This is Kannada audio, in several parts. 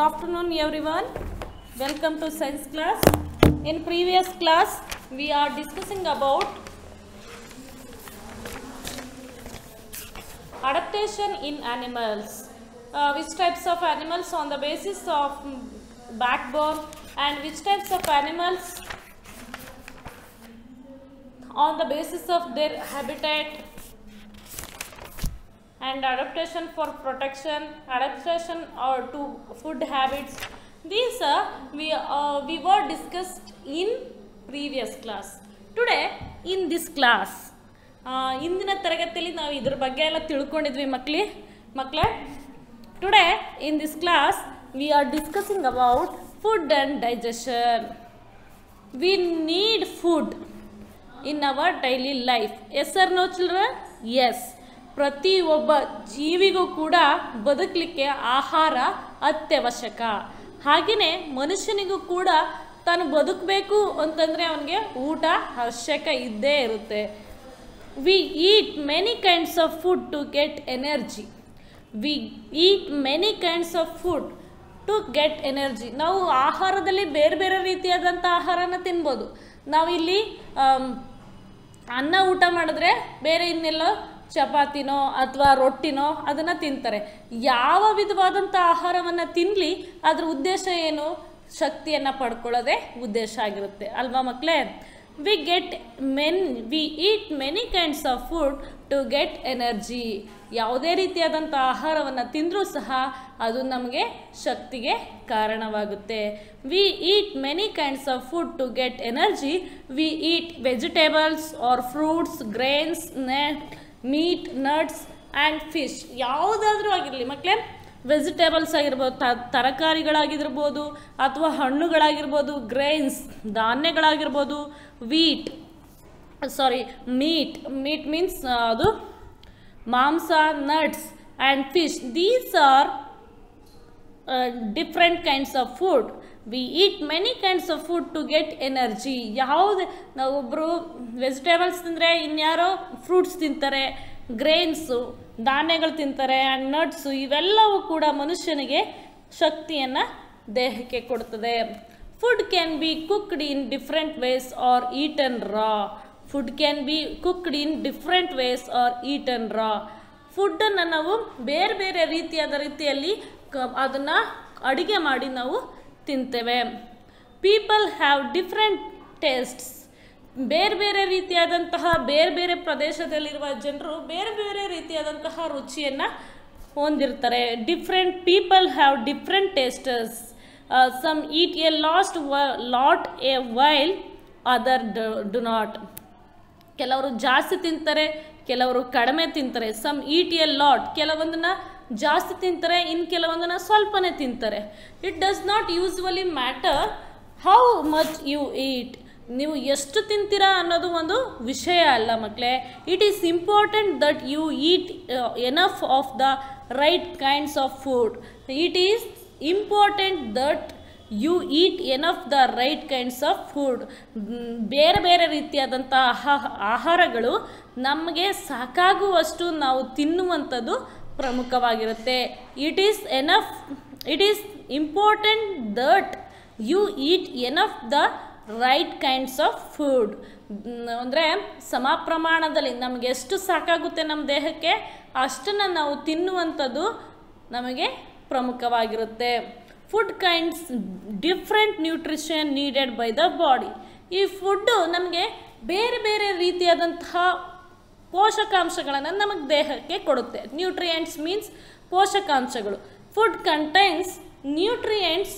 afternoon everyone. Welcome to science class. In previous class we are discussing about adaptation in animals. Which types of animals on the basis of backbone and which types of animals on the basis of their habitat and adaptation for protection, adaptation or to food habits. These we were discussed in previous class. Today in this class, ಇಂದಿನ ತರಗತಿಯಲ್ಲಿ ನಾವು ಇದರ ಬಗ್ಗೆ ಎಲ್ಲ ತಿಳ್ಕೊಂಡಿದ್ವಿ ಮಕ್ಕಳೇ. Today in this class we are discussing about food and digestion. We need food in our daily life. Yes or no children? Yes. ಪ್ರತಿಯೊಬ್ಬ ಜೀವಿಗೂ ಕೂಡ ಬದುಕಲಿಕ್ಕೆ ಆಹಾರ ಅತ್ಯವಶ್ಯಕ. ಹಾಗೆಯೇ ಮನುಷ್ಯನಿಗೂ ಕೂಡ ತಾನು ಬದುಕಬೇಕು ಅಂತಂದರೆ ಅವನಿಗೆ ಊಟ ಅವಶ್ಯಕ ಇದ್ದೇ ಇರುತ್ತೆ. We eat many kinds of food to get energy. To get energy. ನಾವು ಆಹಾರದಲ್ಲಿ ಬೇರೆ ಬೇರೆ ರೀತಿಯಾದಂಥ ಆಹಾರನ ತಿನ್ಬೋದು. ನಾವಿಲ್ಲಿ ಅನ್ನ ಊಟ ಮಾಡಿದ್ರೆ ಬೇರೆ ಇನ್ನೆಲ್ಲೋ ಚಪಾತಿನೋ ಅಥವಾ ರೊಟ್ಟಿನೋ ಅದನ್ನು ತಿಂತಾರೆ. ಯಾವ ವಿಧವಾದಂಥ ಆಹಾರವನ್ನು ತಿನ್ನಲಿ ಅದ್ರ ಉದ್ದೇಶ ಏನು? ಶಕ್ತಿಯನ್ನು ಪಡ್ಕೊಳ್ಳೋದೇ ಉದ್ದೇಶ ಆಗಿರುತ್ತೆ ಅಲ್ವಾ ಮಕ್ಕಳೇ? We eat many kinds of food to get energy. ಯಾವುದೇ ರೀತಿಯಾದಂಥ ಆಹಾರವನ್ನು ತಿಂದರೂ ಸಹ ಅದು ನಮಗೆ ಶಕ್ತಿಗೆ ಕಾರಣವಾಗುತ್ತೆ. We eat many kinds of food to get energy. We eat vegetables or fruits, grains, meat, nuts and fish. ಯಾವುದಾದ್ರೂ ಆಗಿರಲಿ ಮಕ್ಕಳೇ, ವೆಜಿಟೇಬಲ್ಸ್ ಆಗಿರ್ಬೋದು, ತರಕಾರಿಗಳಾಗಿರ್ಬೋದು ಅಥವಾ ಹಣ್ಣುಗಳಾಗಿರ್ಬೋದು, ಗ್ರೇನ್ಸ್ ಧಾನ್ಯಗಳಾಗಿರ್ಬೋದು, ಮೀಟ್ ಮೀನ್ಸ್ ಅದು ಮಾಂಸ, nuts and fish. These are different kinds of food. We eat many kinds of food to get energy. ಯಾವುದೇ ನಾವೊಬ್ಬರು ವೆಜಿಟೇಬಲ್ಸ್ ತಿಂದರೆ ಇನ್ಯಾರೋ ಫ್ರೂಟ್ಸ್ ತಿಂತಾರೆ, ಗ್ರೇನ್ಸು ಧಾನ್ಯಗಳು ತಿಂತಾರೆ, ಆ್ಯಂಡ್ ನಟ್ಸು ಇವೆಲ್ಲವೂ ಕೂಡ ಮನುಷ್ಯನಿಗೆ ಶಕ್ತಿಯನ್ನು ದೇಹಕ್ಕೆ ಕೊಡ್ತದೆ. Food can be cooked in different ways or eaten raw. ಫುಡ್ಡನ್ನು ನಾವು ಬೇರೆ ಬೇರೆ ರೀತಿಯಲ್ಲಿ ಅದನ್ನು ಅಡುಗೆ ಮಾಡಿ ನಾವು ತಿಂತೇವೆ. People have different tastes. ಬೇರೆ ಬೇರೆ ರೀತಿಯಾದಂತಹ ಬೇರೆ ಬೇರೆ ಪ್ರದೇಶದಲ್ಲಿರುವ ಜನರು ಬೇರೆ ಬೇರೆ ರೀತಿಯಾದಂತಹ ರುಚಿಯನ್ನು ಹೊಂದಿರ್ತಾರೆ. Different people have different tastes. Some eat a lot a while other do not. ಕೆಲವರು ಜಾಸ್ತಿ ತಿಂತಾರೆ, ಕೆಲವರು ಕಡಿಮೆ ತಿಂತಾರೆ. ಸಮ್ ಈಟ್ ಎ ಲಾಟ್, ಕೆಲವೊಂದನ್ನು ಜಾಸ್ತಿ ತಿಂತಾರೆ, ಇನ್ನು ಕೆಲವೊಂದನ್ನು ಸ್ವಲ್ಪನೇ ತಿಂತಾರೆ. It does not usually matter how much you eat. ನೀವು ಎಷ್ಟು ತಿಂತೀರಾ ಅನ್ನೋದು ಒಂದು ವಿಷಯ ಅಲ್ಲ ಮಕ್ಕಳೇ. It is important that you eat enough of the right kinds of food. It is important that you eat enough the right kinds of food. ಬೇರೆ ಬೇರೆ ರೀತಿಯಾದಂಥ ಆಹಾರಗಳು ನಮಗೆ ಸಾಕಾಗುವಷ್ಟು ನಾವು ತಿನ್ನುವಂಥದ್ದು ಪ್ರಮುಖವಾಗಿರುತ್ತೆ. It is important that you eat enough the right kinds of food. ಅಂದರೆ ಸಮ ಪ್ರಮಾಣದಲ್ಲಿ ನಮಗೆ ಎಷ್ಟು ಸಾಕಾಗುತ್ತೆ ನಮ್ಮ ದೇಹಕ್ಕೆ ಅಷ್ಟನ್ನು ನಾವು ತಿನ್ನುವಂಥದ್ದು ನಮಗೆ ಪ್ರಮುಖವಾಗಿರುತ್ತೆ. Food kinds different nutrition needed by the body. ಈ ಫುಡ್ಡು ನಮಗೆ ಬೇರೆ ಬೇರೆ ರೀತಿಯಾದಂತಹ ಪೋಷಕಾಂಶಗಳನ್ನು ನಮಗೆ ದೇಹಕ್ಕೆ ಕೊಡುತ್ತೆ. ನ್ಯೂಟ್ರಿಯೆಂಟ್ಸ್ ಮೀನ್ಸ್ ಪೋಷಕಾಂಶಗಳು. Food contains nutrients,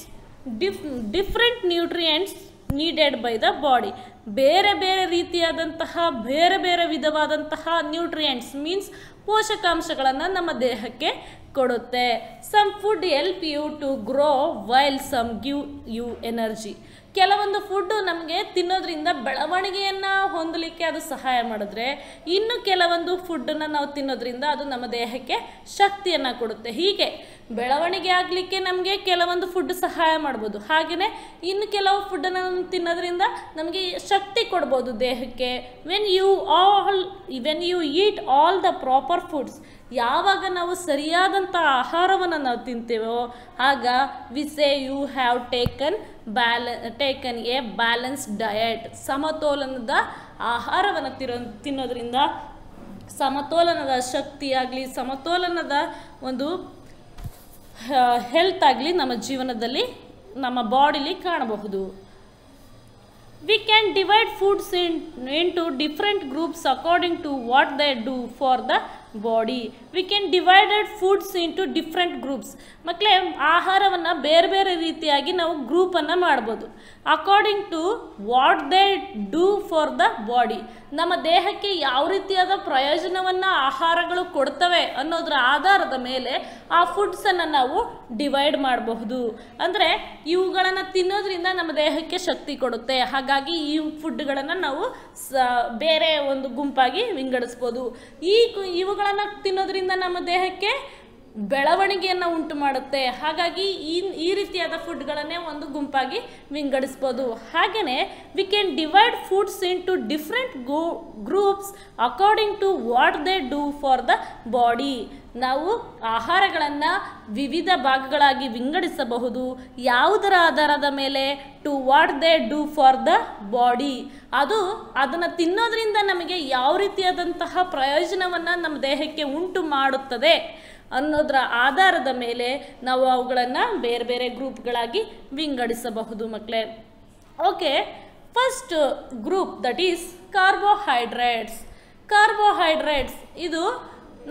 different nutrients needed by the body. ಬೇರೆ ಬೇರೆ ರೀತಿಯಾದಂತಹ ಬೇರೆ ಬೇರೆ ವಿಧವಾದಂತಹ ನ್ಯೂಟ್ರಿಯೆಂಟ್ಸ್ ಮೀನ್ಸ್ ಪೋಷಕಾಂಶಗಳನ್ನು ನಮ್ಮ ದೇಹಕ್ಕೆ ಕೊಡುತ್ತೆ. Some food help you to grow while some give you energy. ಕೆಲವೊಂದು ಫುಡ್ಡು ನಮಗೆ ತಿನ್ನೋದ್ರಿಂದ ಬೆಳವಣಿಗೆಯನ್ನು ಹೊಂದಲಿಕ್ಕೆ ಅದು ಸಹಾಯ ಮಾಡಿದ್ರೆ, ಇನ್ನು ಕೆಲವೊಂದು ಫುಡ್ಡನ್ನು ನಾವು ತಿನ್ನೋದ್ರಿಂದ ಅದು ನಮ್ಮ ದೇಹಕ್ಕೆ ಶಕ್ತಿಯನ್ನು ಕೊಡುತ್ತೆ. ಹೀಗೆ ಬೆಳವಣಿಗೆ ಆಗಲಿಕ್ಕೆ ನಮಗೆ ಕೆಲವೊಂದು ಫುಡ್ ಸಹಾಯ ಮಾಡ್ಬೋದು. ಹಾಗೆಯೇ ಇನ್ನು ಕೆಲವು ಫುಡ್ಡನ್ನು ತಿನ್ನೋದ್ರಿಂದ ನಮಗೆ ಶಕ್ತಿ ಕೊಡ್ಬೋದು ದೇಹಕ್ಕೆ. When you eat all the proper foods, ಯಾವಾಗ ನಾವು ಸರಿಯಾದಂಥ ಆಹಾರವನ್ನು ನಾವು ತಿಂತೇವೋ ಆಗ we say you have taken a balanced diet. ಸಮತೋಲನದ ಆಹಾರವನ್ನು ತಿನ್ನೋದ್ರಿಂದ ಸಮತೋಲನದ ಶಕ್ತಿಯಾಗಲಿ ಸಮತೋಲನದ ಒಂದು ಹೆಲ್ತ್ ಆಗಲಿ ನಮ್ಮ ಜೀವನದಲ್ಲಿ ನಮ್ಮ ಬಾಡಿಲಿ ಕಾಣಬಹುದು. We can divide foods into different groups according to what they do for the body. We can divide foods into different groups. ಮಕ್ಕಳೇ, ಆಹಾರವನ್ನು ಬೇರೆ ಬೇರೆ ರೀತಿಯಾಗಿ ನಾವು ಗ್ರೂಪನ್ನು ಮಾಡ್ಬೋದು. According to what they do for the body. ನಮ್ಮ ದೇಹಕ್ಕೆ ಯಾವ ರೀತಿಯಾದ ಪ್ರಯೋಜನವನ್ನು ಆಹಾರಗಳು ಕೊಡ್ತವೆ ಅನ್ನೋದರ ಆಧಾರದ ಮೇಲೆ ಆ ಫುಡ್ಸನ್ನು ನಾವು ಡಿವೈಡ್ ಮಾಡಬಹುದು. ಅಂದರೆ ಇವುಗಳನ್ನು ತಿನ್ನೋದ್ರಿಂದ ನಮ್ಮ ದೇಹಕ್ಕೆ ಶಕ್ತಿ ಕೊಡುತ್ತೆ, ಹಾಗಾಗಿ ಈ ಫುಡ್ಗಳನ್ನು ನಾವು ಬೇರೆ ಒಂದು ಗುಂಪಾಗಿ ವಿಂಗಡಿಸ್ಬೋದು. ಇವುಗಳನ್ನು ತಿನ್ನೋದ್ರಿಂದ ನಮ್ಮ ದೇಹಕ್ಕೆ ಬೆಳವಣಿಗೆಯನ್ನು ಉಂಟು ಮಾಡುತ್ತೆ, ಹಾಗಾಗಿ ಈ ರೀತಿಯಾದ ಫುಡ್ಗಳನ್ನೇ ಒಂದು ಗುಂಪಾಗಿ ವಿಂಗಡಿಸ್ಬೋದು. ಹಾಗೆಯೇ we can divide foods into different groups according to what they do for the body. ನಾವು ಆಹಾರಗಳನ್ನು ವಿವಿಧ ಭಾಗಗಳಾಗಿ ವಿಂಗಡಿಸಬಹುದು. ಯಾವುದರ ಆಧಾರದ ಮೇಲೆ? To what they do for the body. ಅದನ್ನು ತಿನ್ನೋದ್ರಿಂದ ನಮಗೆ ಯಾವ ರೀತಿಯಾದಂತಹ ಪ್ರಯೋಜನವನ್ನು ನಮ್ಮ ದೇಹಕ್ಕೆ ಉಂಟು ಮಾಡುತ್ತದೆ ಅನ್ನೋದರ ಆಧಾರದ ಮೇಲೆ ನಾವು ಅವುಗಳನ್ನು ಬೇರೆ ಬೇರೆ ಗ್ರೂಪ್ಗಳಾಗಿ ವಿಂಗಡಿಸಬಹುದು ಮಕ್ಕಳೇ. Okay, first group that is carbohydrates. Carbohydrates ಇದು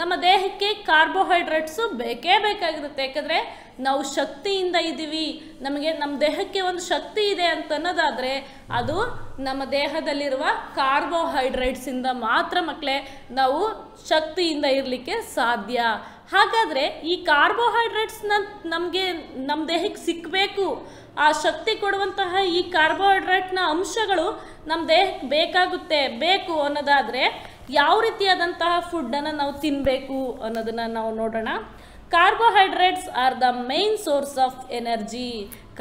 ನಮ್ಮ ದೇಹಕ್ಕೆ ಕಾರ್ಬೋಹೈಡ್ರೇಟ್ಸು ಬೇಕೇ ಬೇಕಾಗಿರುತ್ತೆ. ಯಾಕಂದರೆ ನಾವು ಶಕ್ತಿಯಿಂದ ಇದ್ದೀವಿ, ನಮ್ಮ ದೇಹಕ್ಕೆ ಒಂದು ಶಕ್ತಿ ಇದೆ ಅಂತ ಅನ್ನೋದಾದರೆ ಅದು ನಮ್ಮ ದೇಹದಲ್ಲಿರುವ ಕಾರ್ಬೋಹೈಡ್ರೇಟ್ಸಿಂದ ಮಾತ್ರ ಮಕ್ಕಳೇ ನಾವು ಶಕ್ತಿಯಿಂದ ಇರಲಿಕ್ಕೆ ಸಾಧ್ಯ. ಹಾಗಾದರೆ ಈ ಕಾರ್ಬೋಹೈಡ್ರೇಟ್ಸ್ನ ನಮ್ಮ ದೇಹಕ್ಕೆ ಸಿಕ್ಕಬೇಕು, ಆ ಶಕ್ತಿ ಕೊಡುವಂತಹ ಈ ಕಾರ್ಬೋಹೈಡ್ರೇಟ್ನ ಅಂಶಗಳು ನಮ್ಮ ದೇಹಕ್ಕೆ ಬೇಕು ಅನ್ನೋದಾದರೆ ಯಾವ ರೀತಿಯಾದಂತಹ ಫುಡ್ಡನ್ನು ನಾವು ತಿನ್ನಬೇಕು ಅನ್ನೋದನ್ನು ನಾವು ನೋಡೋಣ. Carbohydrates are the main source of energy.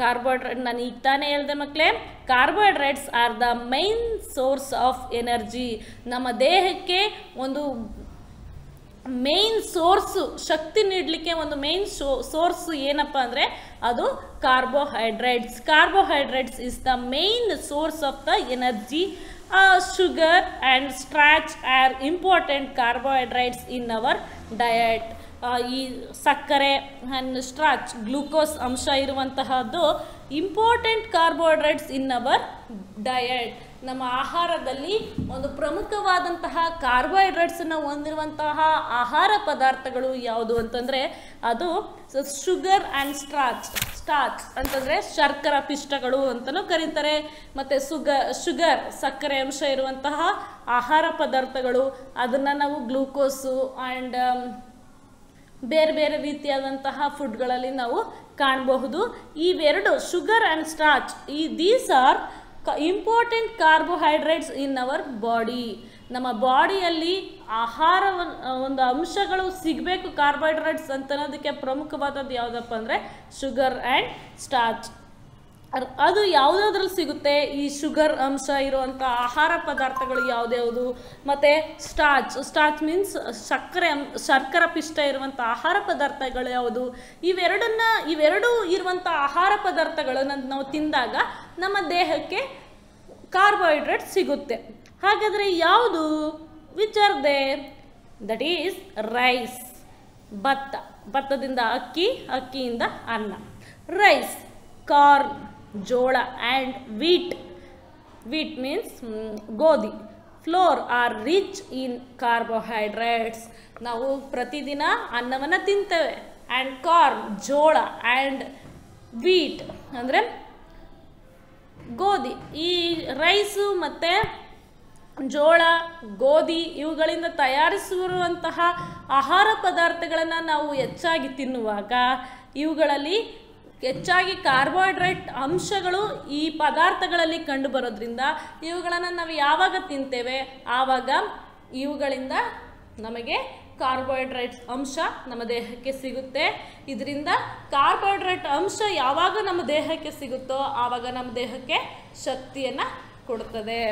Carbohydrate ನಾನು ಈಗ ತಾನೇ ಹೇಳಿದೆ ಮಕ್ಕಳೇ, carbohydrates are the main source of energy. ನಮ್ಮ ದೇಹಕ್ಕೆ ಒಂದು ಮೇನ್ ಸೋರ್ಸು, ಶಕ್ತಿ ನೀಡಲಿಕ್ಕೆ ಒಂದು ಮೇನ್ ಸೋರ್ಸು ಏನಪ್ಪ ಅಂದರೆ ಅದು carbohydrates. Carbohydrates is the main source of the energy. Sugar and starch are important carbohydrates in our diet. ಈ ಸಕ್ಕರೆ ಆ್ಯಂಡ್ ಸ್ಟಾರ್ಚ್, ಗ್ಲೂಕೋಸ್ ಅಂಶ ಇರುವಂತಹದ್ದು important carbohydrates in our diet. ನಮ್ಮ ಆಹಾರದಲ್ಲಿ ಒಂದು ಪ್ರಮುಖವಾದಂತಹ ಕಾರ್ಬೋಹೈಡ್ರೇಟ್ಸನ್ನು ಹೊಂದಿರುವಂತಹ ಆಹಾರ ಪದಾರ್ಥಗಳು ಯಾವುದು ಅಂತಂದರೆ ಅದು ಶುಗರ್ ಆ್ಯಂಡ್ ಸ್ಟಾರ್ಚ್ ಅಂತಂದರೆ ಶರ್ಕರ ಪಿಷ್ಟಗಳು ಅಂತಲೂ ಕರೀತಾರೆ. ಮತ್ತು ಶುಗರ್ ಸಕ್ಕರೆ ಅಂಶ ಇರುವಂತಹ ಆಹಾರ ಪದಾರ್ಥಗಳು, ಅದನ್ನು ನಾವು ಗ್ಲೂಕೋಸು ಆ್ಯಂಡ್ ಬೇರೆ ಬೇರೆ ರೀತಿಯಾದಂತಹ ಫುಡ್ಗಳಲ್ಲಿ ನಾವು ಕಾಣಬಹುದು. ಇವೆರಡು sugar and starch these are important carbohydrates in our body. ನಮ್ಮ ಬಾಡಿಯಲ್ಲಿ ಒಂದು ಅಂಶಗಳು ಸಿಗಬೇಕು ಕಾರ್ಬೋಹೈಡ್ರೇಟ್ಸ್ ಅಂತ ಅನ್ನೋದಕ್ಕೆ ಪ್ರಮುಖವಾದದ್ದು ಯಾವುದಪ್ಪ ಅಂದರೆ ಶುಗರ್ ಆ್ಯಂಡ್ ಸ್ಟಾರ್ಚ್. ಅದು ಯಾವುದಾದ್ರಲ್ಲಿ ಸಿಗುತ್ತೆ? ಈ ಶುಗರ್ ಅಂಶ ಇರುವಂಥ ಆಹಾರ ಪದಾರ್ಥಗಳು ಯಾವುದ್ಯಾವುದು, ಮತ್ತು ಸ್ಟಾರ್ಚ್ ಮೀನ್ಸ್ ಶರ್ಕರ ಪಿಷ್ಟ ಇರುವಂಥ ಆಹಾರ ಪದಾರ್ಥಗಳು ಯಾವುದು? ಇವೆರಡೂ ಇರುವಂಥ ಆಹಾರ ಪದಾರ್ಥಗಳನ್ನು ನಾವು ತಿಂದಾಗ ನಮ್ಮ ದೇಹಕ್ಕೆ ಕಾರ್ಬೋಹೈಡ್ರೇಟ್ ಸಿಗುತ್ತೆ. ಹಾಗಾದರೆ ಯಾವುದು? Which are they? That is rice, ಭತ್ತದಿಂದ ಅಕ್ಕಿಯಿಂದ ಅನ್ನ. ರೈಸ್, ಕಾರ್ನ್ ಜೋಳ, ಆ್ಯಂಡ್ ವೀಟ್ ಮೀನ್ಸ್ ಗೋಧಿ, flour are rich in carbohydrates. ನಾವು ಪ್ರತಿದಿನ ಅನ್ನವನ್ನು ತಿಂತೇವೆ. ಆ್ಯಂಡ್ ಕಾರ್ನ್ ಜೋಳ, ಆ್ಯಂಡ್ ವೀಟ್ ಅಂದರೆ ಗೋಧಿ. ಈ ರೈಸು ಮತ್ತು ಜೋಳ, ಗೋಧಿ ಇವುಗಳಿಂದ ತಯಾರಿಸಿರುವಂತಹ ಆಹಾರ ಪದಾರ್ಥಗಳನ್ನು ನಾವು ಹೆಚ್ಚಾಗಿ ತಿನ್ನುವಾಗ ಇವುಗಳಲ್ಲಿ ಹೆಚ್ಚಾಗಿ ಕಾರ್ಬೋಹೈಡ್ರೇಟ್ ಅಂಶಗಳು ಈ ಪದಾರ್ಥಗಳಲ್ಲಿ ಕಂಡುಬರೋದ್ರಿಂದ ಇವುಗಳನ್ನು ನಾವು ಯಾವಾಗ ತಿಂತೇವೆ ಆವಾಗ ಇವುಗಳಿಂದ ನಮಗೆ ಕಾರ್ಬೋಹೈಡ್ರೇಟ್ ಅಂಶ ನಮ್ಮ ದೇಹಕ್ಕೆ ಸಿಗುತ್ತೆ. ಇದರಿಂದ ಕಾರ್ಬೋಹೈಡ್ರೇಟ್ ಅಂಶ ಯಾವಾಗ ನಮ್ಮ ದೇಹಕ್ಕೆ ಸಿಗುತ್ತೋ ಆವಾಗ ನಮ್ಮ ದೇಹಕ್ಕೆ ಶಕ್ತಿಯನ್ನು ಕೊಡುತ್ತದೆ.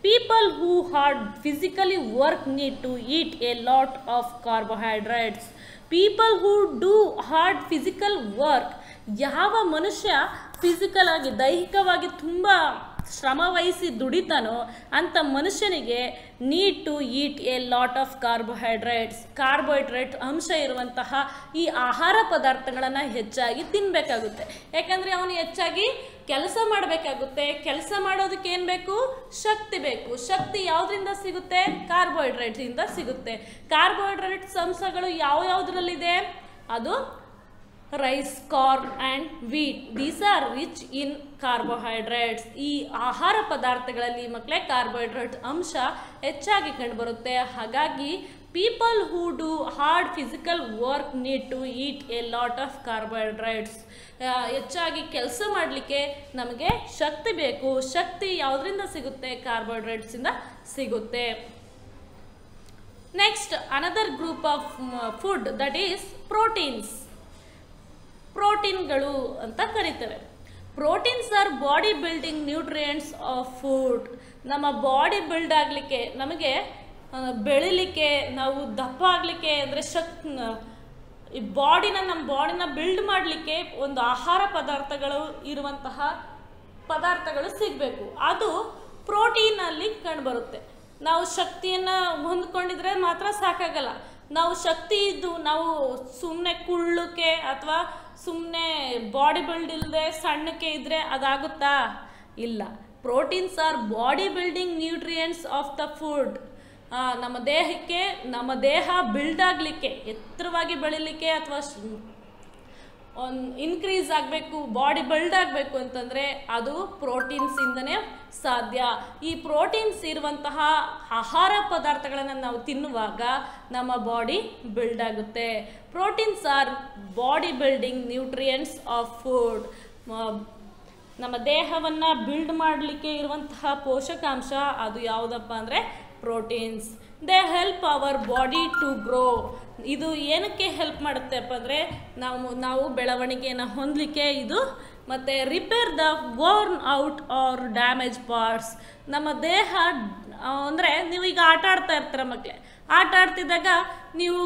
People who hard physically work need to eat a lot of carbohydrates. People who do hard physical work, ಯಾವ ಮನುಷ್ಯ ಫಿಸಿಕಲ್ ಆಗಿ ದೈಹಿಕವಾಗಿ ತುಂಬ ಶ್ರಮ ವಹಿಸಿ ದುಡಿತಾನೋ ಅಂಥ ಮನುಷ್ಯನಿಗೆ need to eat a lot of carbohydrate ಅಂಶ ಇರುವಂತಹ ಈ ಆಹಾರ ಪದಾರ್ಥಗಳನ್ನು ಹೆಚ್ಚಾಗಿ ತಿನ್ನಬೇಕಾಗುತ್ತೆ. ಯಾಕಂದರೆ ಅವನು ಹೆಚ್ಚಾಗಿ ಕೆಲಸ ಮಾಡಬೇಕಾಗುತ್ತೆ. ಕೆಲಸ ಮಾಡೋದಕ್ಕೆ ಏನು ಬೇಕು? ಶಕ್ತಿ ಬೇಕು. ಶಕ್ತಿ ಯಾವುದರಿಂದ ಸಿಗುತ್ತೆ? ಕಾರ್ಬೋಹೈಡ್ರೇಟ್ಸಿಂದ ಸಿಗುತ್ತೆ. ಕಾರ್ಬೋಹೈಡ್ರೇಟ್ಸ್ ಅಂಶಗಳು ಯಾವುದ್ರಲ್ಲಿದೆ? ಅದು rice, corn and wheat. These are rich in carbohydrates. ಈ ಆಹಾರ ಪದಾರ್ಥಗಳಲ್ಲಿ ಮಕ್ಕಳೇ ಕಾರ್ಬೋಹೈಡ್ರೇಟ್ ಅಂಶ ಹೆಚ್ಚಾಗಿ ಕಂಡುಬರುತ್ತೆ. ಹಾಗಾಗಿ people who do hard physical work need to eat a lot of carbohydrates. ಹೆಚ್ಚಾಗಿ ಕೆಲಸ ಮಾಡಲಿಕ್ಕೆ ನಮಗೆ ಶಕ್ತಿ ಬೇಕು. ಶಕ್ತಿ ಯಾವುದರಿಂದ ಸಿಗುತ್ತೆ? ಕಾರ್ಬೋಹೈಡ್ರೇಟ್ಸಿಂದ ಸಿಗುತ್ತೆ. Next another group of food that is proteins. ಪ್ರೋಟೀನ್ಗಳು ಅಂತ ಕರಿತೇವೆ. Proteins are body building nutrients of food. ನಮ್ಮ ಬಾಡಿ ಬಿಲ್ಡ್ ಆಗಲಿಕ್ಕೆ, ನಮಗೆ ಬೆಳಿಲಿಕ್ಕೆ, ನಾವು ದಪ್ಪ ಆಗಲಿಕ್ಕೆ ಅಂದರೆ ಈ ನಮ್ಮ ಬಾಡಿನ ಬಿಲ್ಡ್ ಮಾಡಲಿಕ್ಕೆ ಒಂದು ಆಹಾರ ಪದಾರ್ಥಗಳು ಇರುವಂತಹ ಪದಾರ್ಥಗಳು ಸಿಗಬೇಕು. ಅದು ಪ್ರೋಟೀನಲ್ಲಿ ಕಂಡುಬರುತ್ತೆ. ನಾವು ಶಕ್ತಿಯನ್ನು ಹೊಂದ್ಕೊಂಡಿದ್ರೆ ಮಾತ್ರ ಸಾಕಾಗಲ್ಲ. ನಾವು ಶಕ್ತಿ ಇದ್ದು ನಾವು ಸುಮ್ಮನೆ ಕುಳ್ಳಕ್ಕೆ ಅಥವಾ ಸುಮ್ಮನೆ ಬಾಡಿ ಬಿಲ್ಡ್ ಇಲ್ಲದೆ ಸಣ್ಣಕ್ಕೆ ಇದ್ದರೆ ಅದಾಗುತ್ತಾ? ಇಲ್ಲ. Proteins are body building nutrients of the food. ನಮ್ಮ ದೇಹ ಬಿಲ್ಡ್ ಆಗಲಿಕ್ಕೆ, ಎತ್ತರವಾಗಿ ಬೆಳಿಲಿಕ್ಕೆ ಅಥವಾ ಇನ್ಕ್ರೀಸ್ ಆಗಬೇಕು, ಬಾಡಿ ಬಿಲ್ಡ್ ಆಗಬೇಕು ಅಂತಂದರೆ ಅದು ಪ್ರೋಟೀನ್ಸಿಂದನೇ ಸಾಧ್ಯ. ಈ ಪ್ರೋಟೀನ್ಸ್ ಇರುವಂತಹ ಆಹಾರ ಪದಾರ್ಥಗಳನ್ನು ನಾವು ತಿನ್ನುವಾಗ ನಮ್ಮ ಬಾಡಿ ಬಿಲ್ಡ್ ಆಗುತ್ತೆ. Proteins are body building nutrients of food. ನಮ್ಮ ದೇಹವನ್ನು ಬಿಲ್ಡ್ ಮಾಡಲಿಕ್ಕೆ ಇರುವಂತಹ ಪೋಷಕಾಂಶ ಅದು ಯಾವುದಪ್ಪ ಅಂದರೆ proteins. They help our body to grow. ಇದು ಏನಕ್ಕೆ ಹೆಲ್ಪ್ ಮಾಡುತ್ತೆಪ್ಪ ಅಂದರೆ ನಾವು ಬೆಳವಣಿಗೆಯನ್ನು ಹೊಂದಲಿಕ್ಕೆ ಇದು, ಮತ್ತು repair the worn out or damage parts. ನಮ್ಮ ದೇಹ ಅಂದರೆ ನೀವೀಗ ಆಟ ಆಡ್ತಾ ಇರ್ತೀರ ಮಕ್ಕಳೇ. ಆಟ ಆಡ್ತಿದ್ದಾಗ ನೀವು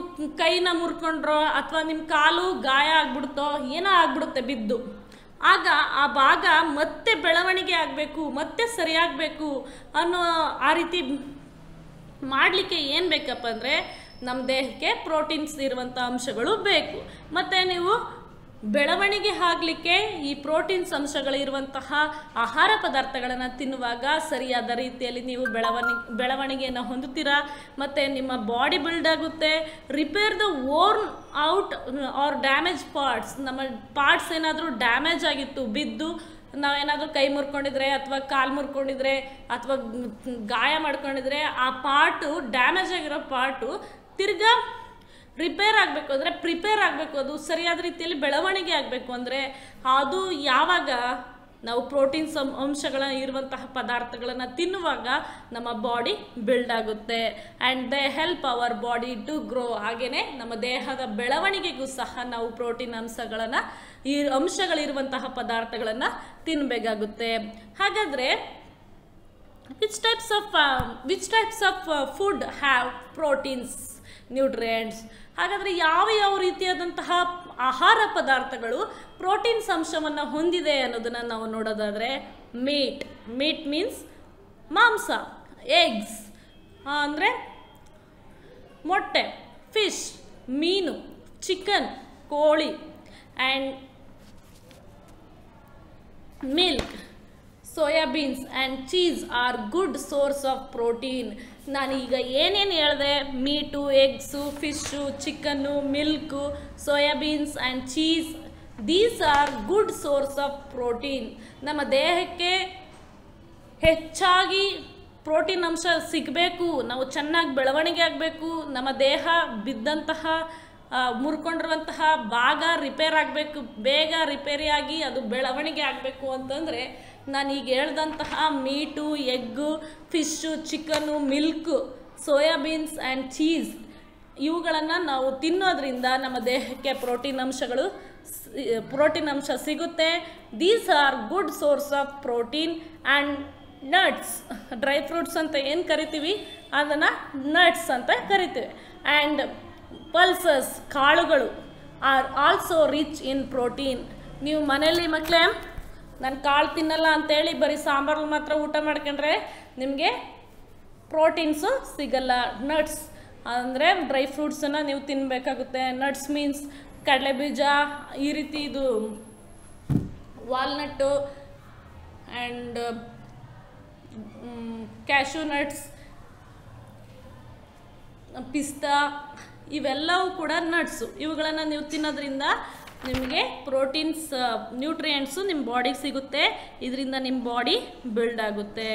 ಕೈನ ಮುರ್ಕೊಂಡ್ರೋ ಅಥವಾ ನಿಮ್ಮ ಕಾಲು ಗಾಯ ಆಗ್ಬಿಡ್ತೋ, ಏನೋ ಆಗ್ಬಿಡುತ್ತೆ ಬಿದ್ದು. ಆಗ ಆ ಭಾಗ ಮತ್ತೆ ಬೆಳವಣಿಗೆ ಆಗಬೇಕು, ಮತ್ತೆ ಸರಿಯಾಗಬೇಕು ಅನ್ನೋ ಆ ರೀತಿ ಮಾಡಲಿಕ್ಕೆ ಏನು ಬೇಕಪ್ಪ ಅಂದರೆ ನಮ್ಮ ದೇಹಕ್ಕೆ ಪ್ರೋಟೀನ್ಸ್ ಇರುವಂಥ ಅಂಶಗಳು ಬೇಕು. ಮತ್ತು ನೀವು ಬೆಳವಣಿಗೆ ಆಗಲಿಕ್ಕೆ ಈ ಪ್ರೋಟೀನ್ಸ್ ಅಂಶಗಳಿರುವಂತಹ ಆಹಾರ ಪದಾರ್ಥಗಳನ್ನು ತಿನ್ನುವಾಗ ಸರಿಯಾದ ರೀತಿಯಲ್ಲಿ ನೀವು ಬೆಳವಣಿಗೆಯನ್ನು ಹೊಂದುತ್ತೀರಾ. ಮತ್ತು ನಿಮ್ಮ ಬಾಡಿ ಬಿಲ್ಡ್ ಆಗುತ್ತೆ. Repair the worn out or damage parts. ನಮ್ಮ ಪಾರ್ಟ್ಸ್ ಏನಾದರೂ ಡ್ಯಾಮೇಜ್ ಆಗಿತ್ತು, ಬಿದ್ದು ನಾವೇನಾದರೂ ಕೈ ಮುರ್ಕೊಂಡಿದ್ರೆ ಅಥವಾ ಕಾಲು ಮುರ್ಕೊಂಡಿದ್ರೆ ಅಥವಾ ಗಾಯ ಮಾಡ್ಕೊಂಡಿದ್ರೆ ಆ ಪಾರ್ಟು, ಡ್ಯಾಮೇಜ್ ಆಗಿರೋ ಪಾರ್ಟು ತಿರ್ಗಾ ರಿಪೇರ್ ಆಗಬೇಕು ಅಂದರೆ ಪ್ರಿಪೇರ್ ಆಗಬೇಕು, ಅದು ಸರಿಯಾದ ರೀತಿಯಲ್ಲಿ ಬೆಳವಣಿಗೆ ಆಗಬೇಕು ಅಂದರೆ ಅದು ಯಾವಾಗ ನಾವು ಪ್ರೋಟೀನ್ಸ್ ಅಂಶಗಳ ಇರುವಂತಹ ಪದಾರ್ಥಗಳನ್ನು ತಿನ್ನುವಾಗ ನಮ್ಮ ಬಾಡಿ ಬಿಲ್ಡ್ ಆಗುತ್ತೆ. And they help our body to grow. ಹಾಗೆಯೇ ನಮ್ಮ ದೇಹದ ಬೆಳವಣಿಗೆಗೂ ಸಹ ನಾವು ಪ್ರೋಟೀನ್ ಅಂಶಗಳಿರುವಂತಹ ಪದಾರ್ಥಗಳನ್ನು ತಿನ್ನಬೇಕಾಗುತ್ತೆ. ಹಾಗಾದರೆ which types of food have proteins nutrients? ಹಾಗಾದರೆ ಯಾವ ರೀತಿಯಾದಂತಹ ಆಹಾರ ಪದಾರ್ಥಗಳು ಪ್ರೋಟೀನ್ಸ್ ಅಂಶವನ್ನು ಹೊಂದಿದೆ ಅನ್ನೋದನ್ನು ನಾವು ನೋಡೋದಾದರೆ, ಮೀಟ್ ಮೀನ್ಸ್ ಮಾಂಸ, ಎಗ್ಸ್ ಅಂದರೆ ಮೊಟ್ಟೆ, ಫಿಶ್ ಮೀನು, ಚಿಕನ್ ಕೋಳಿ, and milk, soybeans and cheese are good source of protein. ನಾನೀಗ ಏನೇನು ಹೇಳಿದೆ, meat, eggs, fish, chicken, milk, soybeans and cheese, these are good source of protein. ನಮ್ಮ ದೇಹಕ್ಕೆ ಹೆಚ್ಚಾಗಿ ಪ್ರೋಟೀನ್ ಅಂಶ ಸಿಗಬೇಕು, ನಾವು ಚೆನ್ನಾಗಿ ಬೆಳವಣಿಗೆ ಆಗಬೇಕು, ನಮ್ಮ ದೇಹ ಬಿದ್ದಂತಹ ಮುರ್ಕೊಂಡಿರುವಂತಹ ಭಾಗ ರಿಪೇರ್ ಆಗಬೇಕು, ಬೇಗ ರಿಪೇರಿಯಾಗಿ ಅದು ಬೆಳವಣಿಗೆ ಆಗಬೇಕು ಅಂತಂದರೆ ನಾನೀಗ ಹೇಳ್ದಂತಹ meat, egg, fish, chicken, milk, soybeans and cheese ಇವುಗಳನ್ನು ನಾವು ತಿನ್ನೋದ್ರಿಂದ ನಮ್ಮ ದೇಹಕ್ಕೆ ಪ್ರೋಟೀನ್ ಅಂಶ ಸಿಗುತ್ತೆ. These are good source of protein and nuts, dry fruits ಅಂತ ಏನು ಕರಿತೀವಿ ಅದನ್ನು ನಟ್ಸ್ ಅಂತ ಕರಿತೀವಿ. ಆ್ಯಂಡ್ ಪಲ್ಸಸ್, ಕಾಳುಗಳು are also rich in protein. ನೀವು ಮನೇಲಿ ಮಕ್ಕಳೇ ನಾನು ಕಾಳು ತಿನ್ನಲ್ಲ ಅಂತೇಳಿ ಬರೀ ಸಾಂಬಾರು ಮಾತ್ರ ಊಟ ಮಾಡ್ಕೊಂಡ್ರೆ ನಿಮಗೆ ಪ್ರೋಟೀನ್ಸು ಸಿಗಲ್ಲ. ನಟ್ಸ್ ಅಂದರೆ ಡ್ರೈ ಫ್ರೂಟ್ಸನ್ನು ನೀವು ತಿನ್ನಬೇಕಾಗುತ್ತೆ. ನಟ್ಸ್ ಮೀನ್ಸ್ ಕಡಲೆ ಬೀಜ, ಈ ರೀತಿ ಇದು ವಾಲ್ನಟ್ಟು ಆ್ಯಂಡ್ ಕ್ಯಾಶ್ಯೂ ನಟ್ಸ್, ಪಿಸ್ತಾ, ಇವೆಲ್ಲವೂ ಕೂಡ ನಟ್ಸು. ಇವುಗಳನ್ನು ನೀವು ತಿನ್ನೋದ್ರಿಂದ ನಿಮಗೆ ಪ್ರೋಟೀನ್ಸ್, ನ್ಯೂಟ್ರಿಯೆಂಟ್ಸು ನಿಮ್ಮ ಬಾಡಿಗೆ ಸಿಗುತ್ತೆ. ಇದರಿಂದ ನಿಮ್ಮ ಬಾಡಿ ಬಿಲ್ಡ್ ಆಗುತ್ತೆ.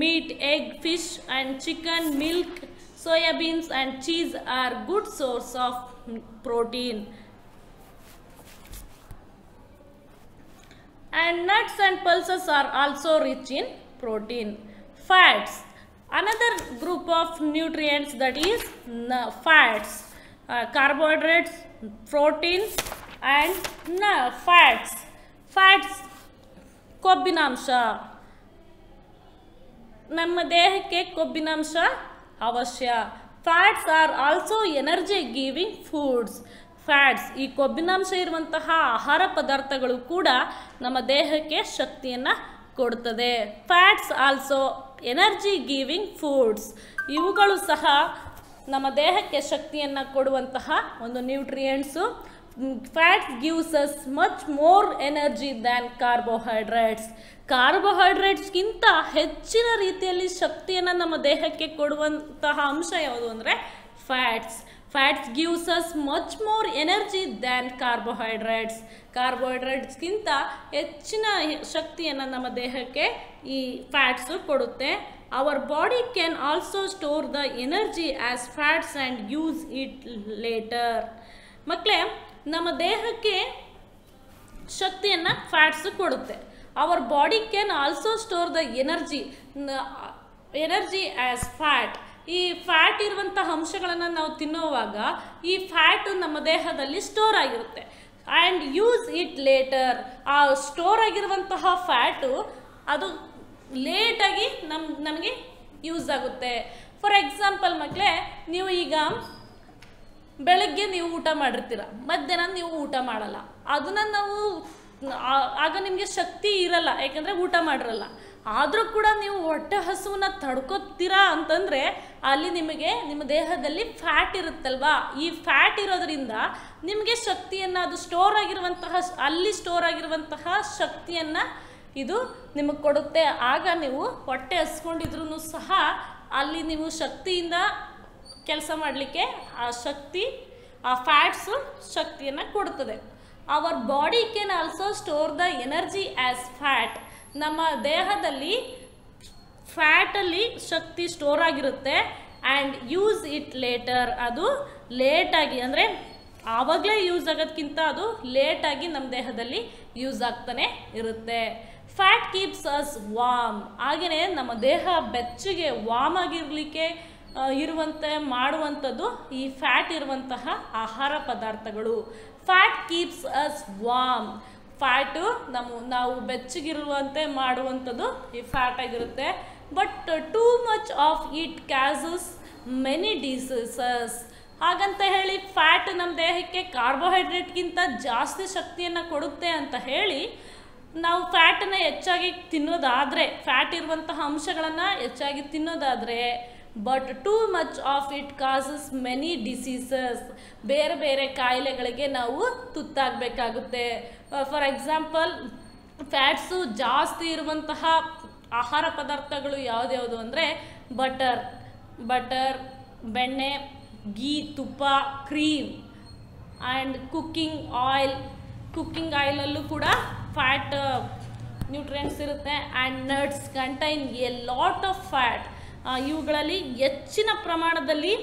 Meet, egg, fish and chicken, milk, soybeans and cheese are good source of protein. And nuts and pulses are also rich in protein. Fats, another group of nutrients, that is fats, carbohydrates, proteins and fats. Fats ಕೊಬ್ಬಿನಾಂಶ. ನಮ್ಮ ದೇಹಕ್ಕೆ ಕೊಬ್ಬಿನಾಂಶ ಅವಶ್ಯ. Fats are also energy giving foods. Fats, ಈ ಕೊಬ್ಬಿನಾಂಶ ಇರುವಂತಹ ಆಹಾರ ಪದಾರ್ಥಗಳು ಕೂಡ ನಮ್ಮ ದೇಹಕ್ಕೆ ಶಕ್ತಿಯನ್ನು ಕೊಡುತ್ತದೆ. Fats also energy giving foods. ಇವುಗಳು ಸಹ ನಮ್ಮ ದೇಹಕ್ಕೆ ಶಕ್ತಿಯನ್ನು ಕೊಡುವಂತಹ ಒಂದು nutrients. Fats gives us much more energy than carbohydrates. ಕಾರ್ಬೋಹೈಡ್ರೇಟ್ಸ್ಗಿಂತ ಹೆಚ್ಚಿನ ರೀತಿಯಲ್ಲಿ ಶಕ್ತಿಯನ್ನು ನಮ್ಮ ದೇಹಕ್ಕೆ ಕೊಡುವಂತಹ ಅಂಶ ಯಾವುದು ಅಂದರೆ fats. Fats gives us much more energy than carbohydrates. ಕಾರ್ಬೋಹೈಡ್ರೇಟ್ಸ್ಗಿಂತ ಹೆಚ್ಚಿನ ಶಕ್ತಿಯನ್ನು ನಮ್ಮ ದೇಹಕ್ಕೆ ಈ ಫ್ಯಾಟ್ಸು ಕೊಡುತ್ತೆ. Our body can also store the energy as fats and use it later. ಮಕ್ಕಳೇ, ನಮ್ಮ ದೇಹಕ್ಕೆ ಶಕ್ತಿಯನ್ನು ಫ್ಯಾಟ್ಸು ಕೊಡುತ್ತೆ. Our body can also store the energy as fat. ಈ ಫ್ಯಾಟ್ ಇರುವಂತಹ ಅಂಶಗಳನ್ನು ನಾವು ತಿನ್ನುವಾಗ ಈ ಫ್ಯಾಟು ನಮ್ಮ ದೇಹದಲ್ಲಿ ಸ್ಟೋರ್ ಆಗಿರುತ್ತೆ. And use it litre. ಆ ಸ್ಟೋರ್ ಆಗಿರುವಂತಹ ಫ್ಯಾಟು ಅದು ಲೇಟಾಗಿ ನಮಗೆ ಯೂಸ್ ಆಗುತ್ತೆ. ಫಾರ್ ಎಕ್ಸಾಂಪಲ್ ಮಕ್ಕಳೇ, ನೀವು ಈಗ ಬೆಳಗ್ಗೆ ನೀವು ಊಟ ಮಾಡಿರ್ತೀರ, ಮಧ್ಯಾಹ್ನ ನೀವು ಊಟ ಮಾಡಲ್ಲ. ಅದನ್ನು ನಾವು ಆಗ ನಿಮಗೆ ಶಕ್ತಿ ಇರಲ್ಲ, ಯಾಕಂದರೆ ಊಟ ಮಾಡಿರಲ್ಲ. ಆದರೂ ಕೂಡ ನೀವು ಹೊಟ್ಟೆ ಹಸುವನ್ನ ತಡ್ಕೊತೀರಾ ಅಂತಂದರೆ ಅಲ್ಲಿ ನಿಮಗೆ ನಿಮ್ಮ ದೇಹದಲ್ಲಿ ಫ್ಯಾಟ್ ಇರುತ್ತಲ್ವಾ, ಈ ಫ್ಯಾಟ್ ಇರೋದ್ರಿಂದ ನಿಮಗೆ ಶಕ್ತಿಯನ್ನು, ಅದು ಸ್ಟೋರ್ ಆಗಿರುವಂತಹ ಶಕ್ತಿಯನ್ನು ಇದು ನಿಮಗೆ ಕೊಡುತ್ತೆ. ಆಗ ನೀವು ಹೊಟ್ಟೆ ಹಸ್ಕೊಂಡಿದ್ರೂ ಸಹ ಅಲ್ಲಿ ನೀವು ಶಕ್ತಿಯಿಂದ ಕೆಲಸ ಮಾಡಲಿಕ್ಕೆ ಆ ಫ್ಯಾಟ್ಸು ಶಕ್ತಿಯನ್ನು ಕೊಡುತ್ತದೆ. Hour body can also store the energy as fat. ನಮ್ಮ ದೇಹದಲ್ಲಿ ಫ್ಯಾಟಲ್ಲಿ ಶಕ್ತಿ ಸ್ಟೋರ್ ಆಗಿರುತ್ತೆ. And use it litre. ಅದು ಲೇಟಾಗಿ, ಅಂದರೆ ಆವಾಗಲೇ ಯೂಸ್ ಆಗೋದಕ್ಕಿಂತ ಅದು ಲೇಟಾಗಿ ನಮ್ಮ ದೇಹದಲ್ಲಿ ಯೂಸ್ ಆಗ್ತಾನೆ ಇರುತ್ತೆ. Fat keeps us warm. ಹಾಗೆಯೇ ನಮ್ಮ ದೇಹ ಬೆಚ್ಚಗೆ ವಾರ್ಮ್ ಆಗಿರಲಿಕ್ಕೆ ಇರುವಂತೆ ಮಾಡುವಂಥದ್ದು ಈ ಫ್ಯಾಟ್ ಇರುವಂತಹ ಆಹಾರ ಪದಾರ್ಥಗಳು. Fat keeps us warm. Fat ನಾವು ಬೆಚ್ಚಗಿರುವಂತೆ ಮಾಡುವಂಥದ್ದು ಈ ಫ್ಯಾಟ್ ಆಗಿರುತ್ತೆ. But too much of it causes many diseases. ಹಾಗಂತ ಹೇಳಿ ಫ್ಯಾಟ್ ನಮ್ಮ ದೇಹಕ್ಕೆ ಕಾರ್ಬೋಹೈಡ್ರೇಟ್ಗಿಂತ ಜಾಸ್ತಿ ಶಕ್ತಿಯನ್ನು ಕೊಡುತ್ತೆ ಅಂತ ಹೇಳಿ ನಾವು ಫ್ಯಾಟನ್ನು ಹೆಚ್ಚಾಗಿ ತಿನ್ನೋದಾದರೆ, ಫ್ಯಾಟ್ ಇರುವಂತಹ ಅಂಶಗಳನ್ನು ಹೆಚ್ಚಾಗಿ ತಿನ್ನೋದಾದರೆ, but too much of it causes many diseases. ಬೇರೆ ಬೇರೆ ಕಾಯಿಲೆಗಳಿಗೆ ನಾವು ತುತ್ತಾಗಬೇಕಾಗುತ್ತೆ. ಫಾರ್ ಎಕ್ಸಾಂಪಲ್, ಫ್ಯಾಟ್ಸು ಜಾಸ್ತಿ ಇರುವಂತಹ ಆಹಾರ ಪದಾರ್ಥಗಳು ಯಾವುದ್ಯಾವುದು ಅಂದರೆ ಬಟರ್, ಬೆಣ್ಣೆ, ಗೀ, ತುಪ್ಪ, ಕ್ರೀಮ್ ಆ್ಯಂಡ್ ಕುಕ್ಕಿಂಗ್ ಆಯಿಲಲ್ಲೂ ಕೂಡ ಫ್ಯಾಟ್ ನ್ಯೂಟ್ರಿಯೆಂಟ್ಸ್ ಇರುತ್ತೆ. And nuts contain A lot of fat. ಇವುಗಳಲ್ಲಿ ಹೆಚ್ಚಿನ ಪ್ರಮಾಣದಲ್ಲಿ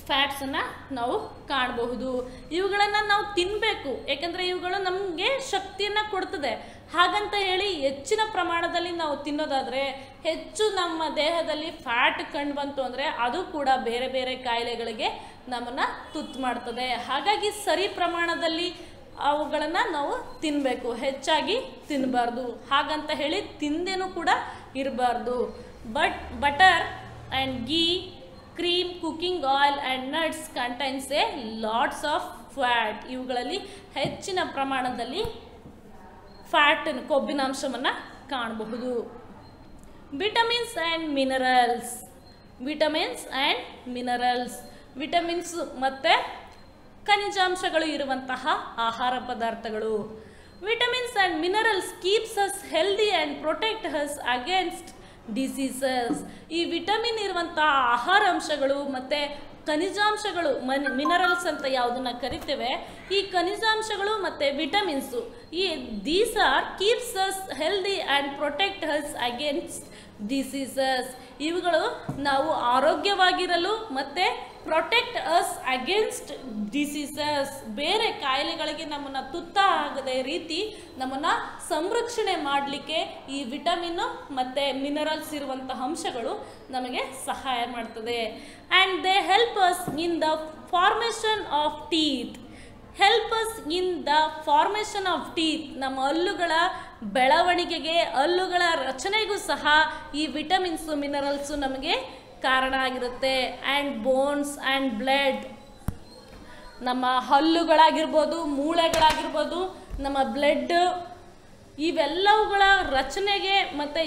ಫ್ಯಾಟ್ಸನ್ನು ನಾವು ಕಾಣಬಹುದು. ಇವುಗಳನ್ನು ನಾವು ತಿನ್ನಬೇಕು, ಯಾಕಂದರೆ ಇವುಗಳು ನಮಗೆ ಶಕ್ತಿಯನ್ನು ಕೊಡ್ತದೆ. ಹಾಗಂತ ಹೇಳಿ ಹೆಚ್ಚಿನ ಪ್ರಮಾಣದಲ್ಲಿ ನಾವು ತಿನ್ನೋದಾದರೆ ಹೆಚ್ಚು ನಮ್ಮ ದೇಹದಲ್ಲಿ ಫ್ಯಾಟ್ ಕಂಡು ಬಂತು ಅಂದರೆ ಅದು ಕೂಡ ಬೇರೆ ಬೇರೆ ಕಾಯಿಲೆಗಳಿಗೆ ನಮ್ಮನ್ನು ತುತ್ತು ಮಾಡ್ತದೆ. ಹಾಗಾಗಿ ಸರಿ ಪ್ರಮಾಣದಲ್ಲಿ ಅವುಗಳನ್ನು ನಾವು ತಿನ್ನಬೇಕು, ಹೆಚ್ಚಾಗಿ ತಿನ್ನಬಾರ್ದು. ಹಾಗಂತ ಹೇಳಿ ತಿಂದೇನೂ ಕೂಡ ಇರಬಾರ್ದು. Butter and ghee, cream, cooking oil and nuts contains A lots of fat. ಇವುಗಳಲ್ಲಿ ಹೆಚ್ಚಿನ ಪ್ರಮಾಣದಲ್ಲಿ ಫ್ಯಾಟ್, ಕೊಬ್ಬಿನಾಂಶವನ್ನು ಕಾಣಬಹುದು. Vitamins and minerals. ವಿಟಮಿನ್ಸ್ ಮತ್ತು ಖನಿಜಾಂಶಗಳು ಇರುವಂತಹ ಆಹಾರ ಪದಾರ್ಥಗಳು. Vitamins and minerals keeps us healthy and protect us against diseases. ಈ ವಿಟಮಿನ್ ಇರುವಂತಹ ಆಹಾರ ಅಂಶಗಳು ಮತ್ತು ಖನಿಜಾಂಶಗಳು, ಮಿನರಲ್ಸ್ ಅಂತ ಯಾವುದನ್ನು ಕರಿತೇವೆ, ಈ ಖನಿಜಾಂಶಗಳು ಮತ್ತು vitamins, these are keeps us healthy and protect us against diseases. ಇವುಗಳು ನಾವು ಆರೋಗ್ಯವಾಗಿರಲು ಮತ್ತು ಪ್ರೊಟೆಕ್ಟ್ ಅಸ್ ಅಗೇನ್ಸ್ಟ್ ಡಿಸೀಸಸ್, ಬೇರೆ ಕಾಯಿಲೆಗಳಿಗೆ ನಮ್ಮನ್ನು ತುತ್ತಾಗದ ರೀತಿ ನಮ್ಮನ್ನು ಸಂರಕ್ಷಣೆ ಮಾಡಲಿಕ್ಕೆ ಈ ವಿಟಮಿನ್ ಮತ್ತು ಮಿನರಲ್ಸ್ ಇರುವಂತಹ ಅಂಶಗಳು ನಮಗೆ ಸಹಾಯ ಮಾಡ್ತದೆ. And they help us in the formation of teeth. ನಮ್ಮ ಹಲ್ಲುಗಳ ಬೆಳವಣಿಗೆಗೆ, ಹಲ್ಲುಗಳ ರಚನೆಗೂ ಸಹ ಈ ವಿಟಮಿನ್ಸು, ಮಿನರಲ್ಸು ನಮಗೆ ಕಾರಣ ಆಗಿರುತ್ತೆ. ಆ್ಯಂಡ್ ಬೋನ್ಸ್ ಆ್ಯಂಡ್ ಬ್ಲಡ್, ನಮ್ಮ ಹಲ್ಲುಗಳಾಗಿರ್ಬೋದು, ಮೂಳೆಗಳಾಗಿರ್ಬೋದು, ನಮ್ಮ ಬ್ಲಡ್, ಇವೆಲ್ಲವುಗಳ ರಚನೆಗೆ ಮತ್ತು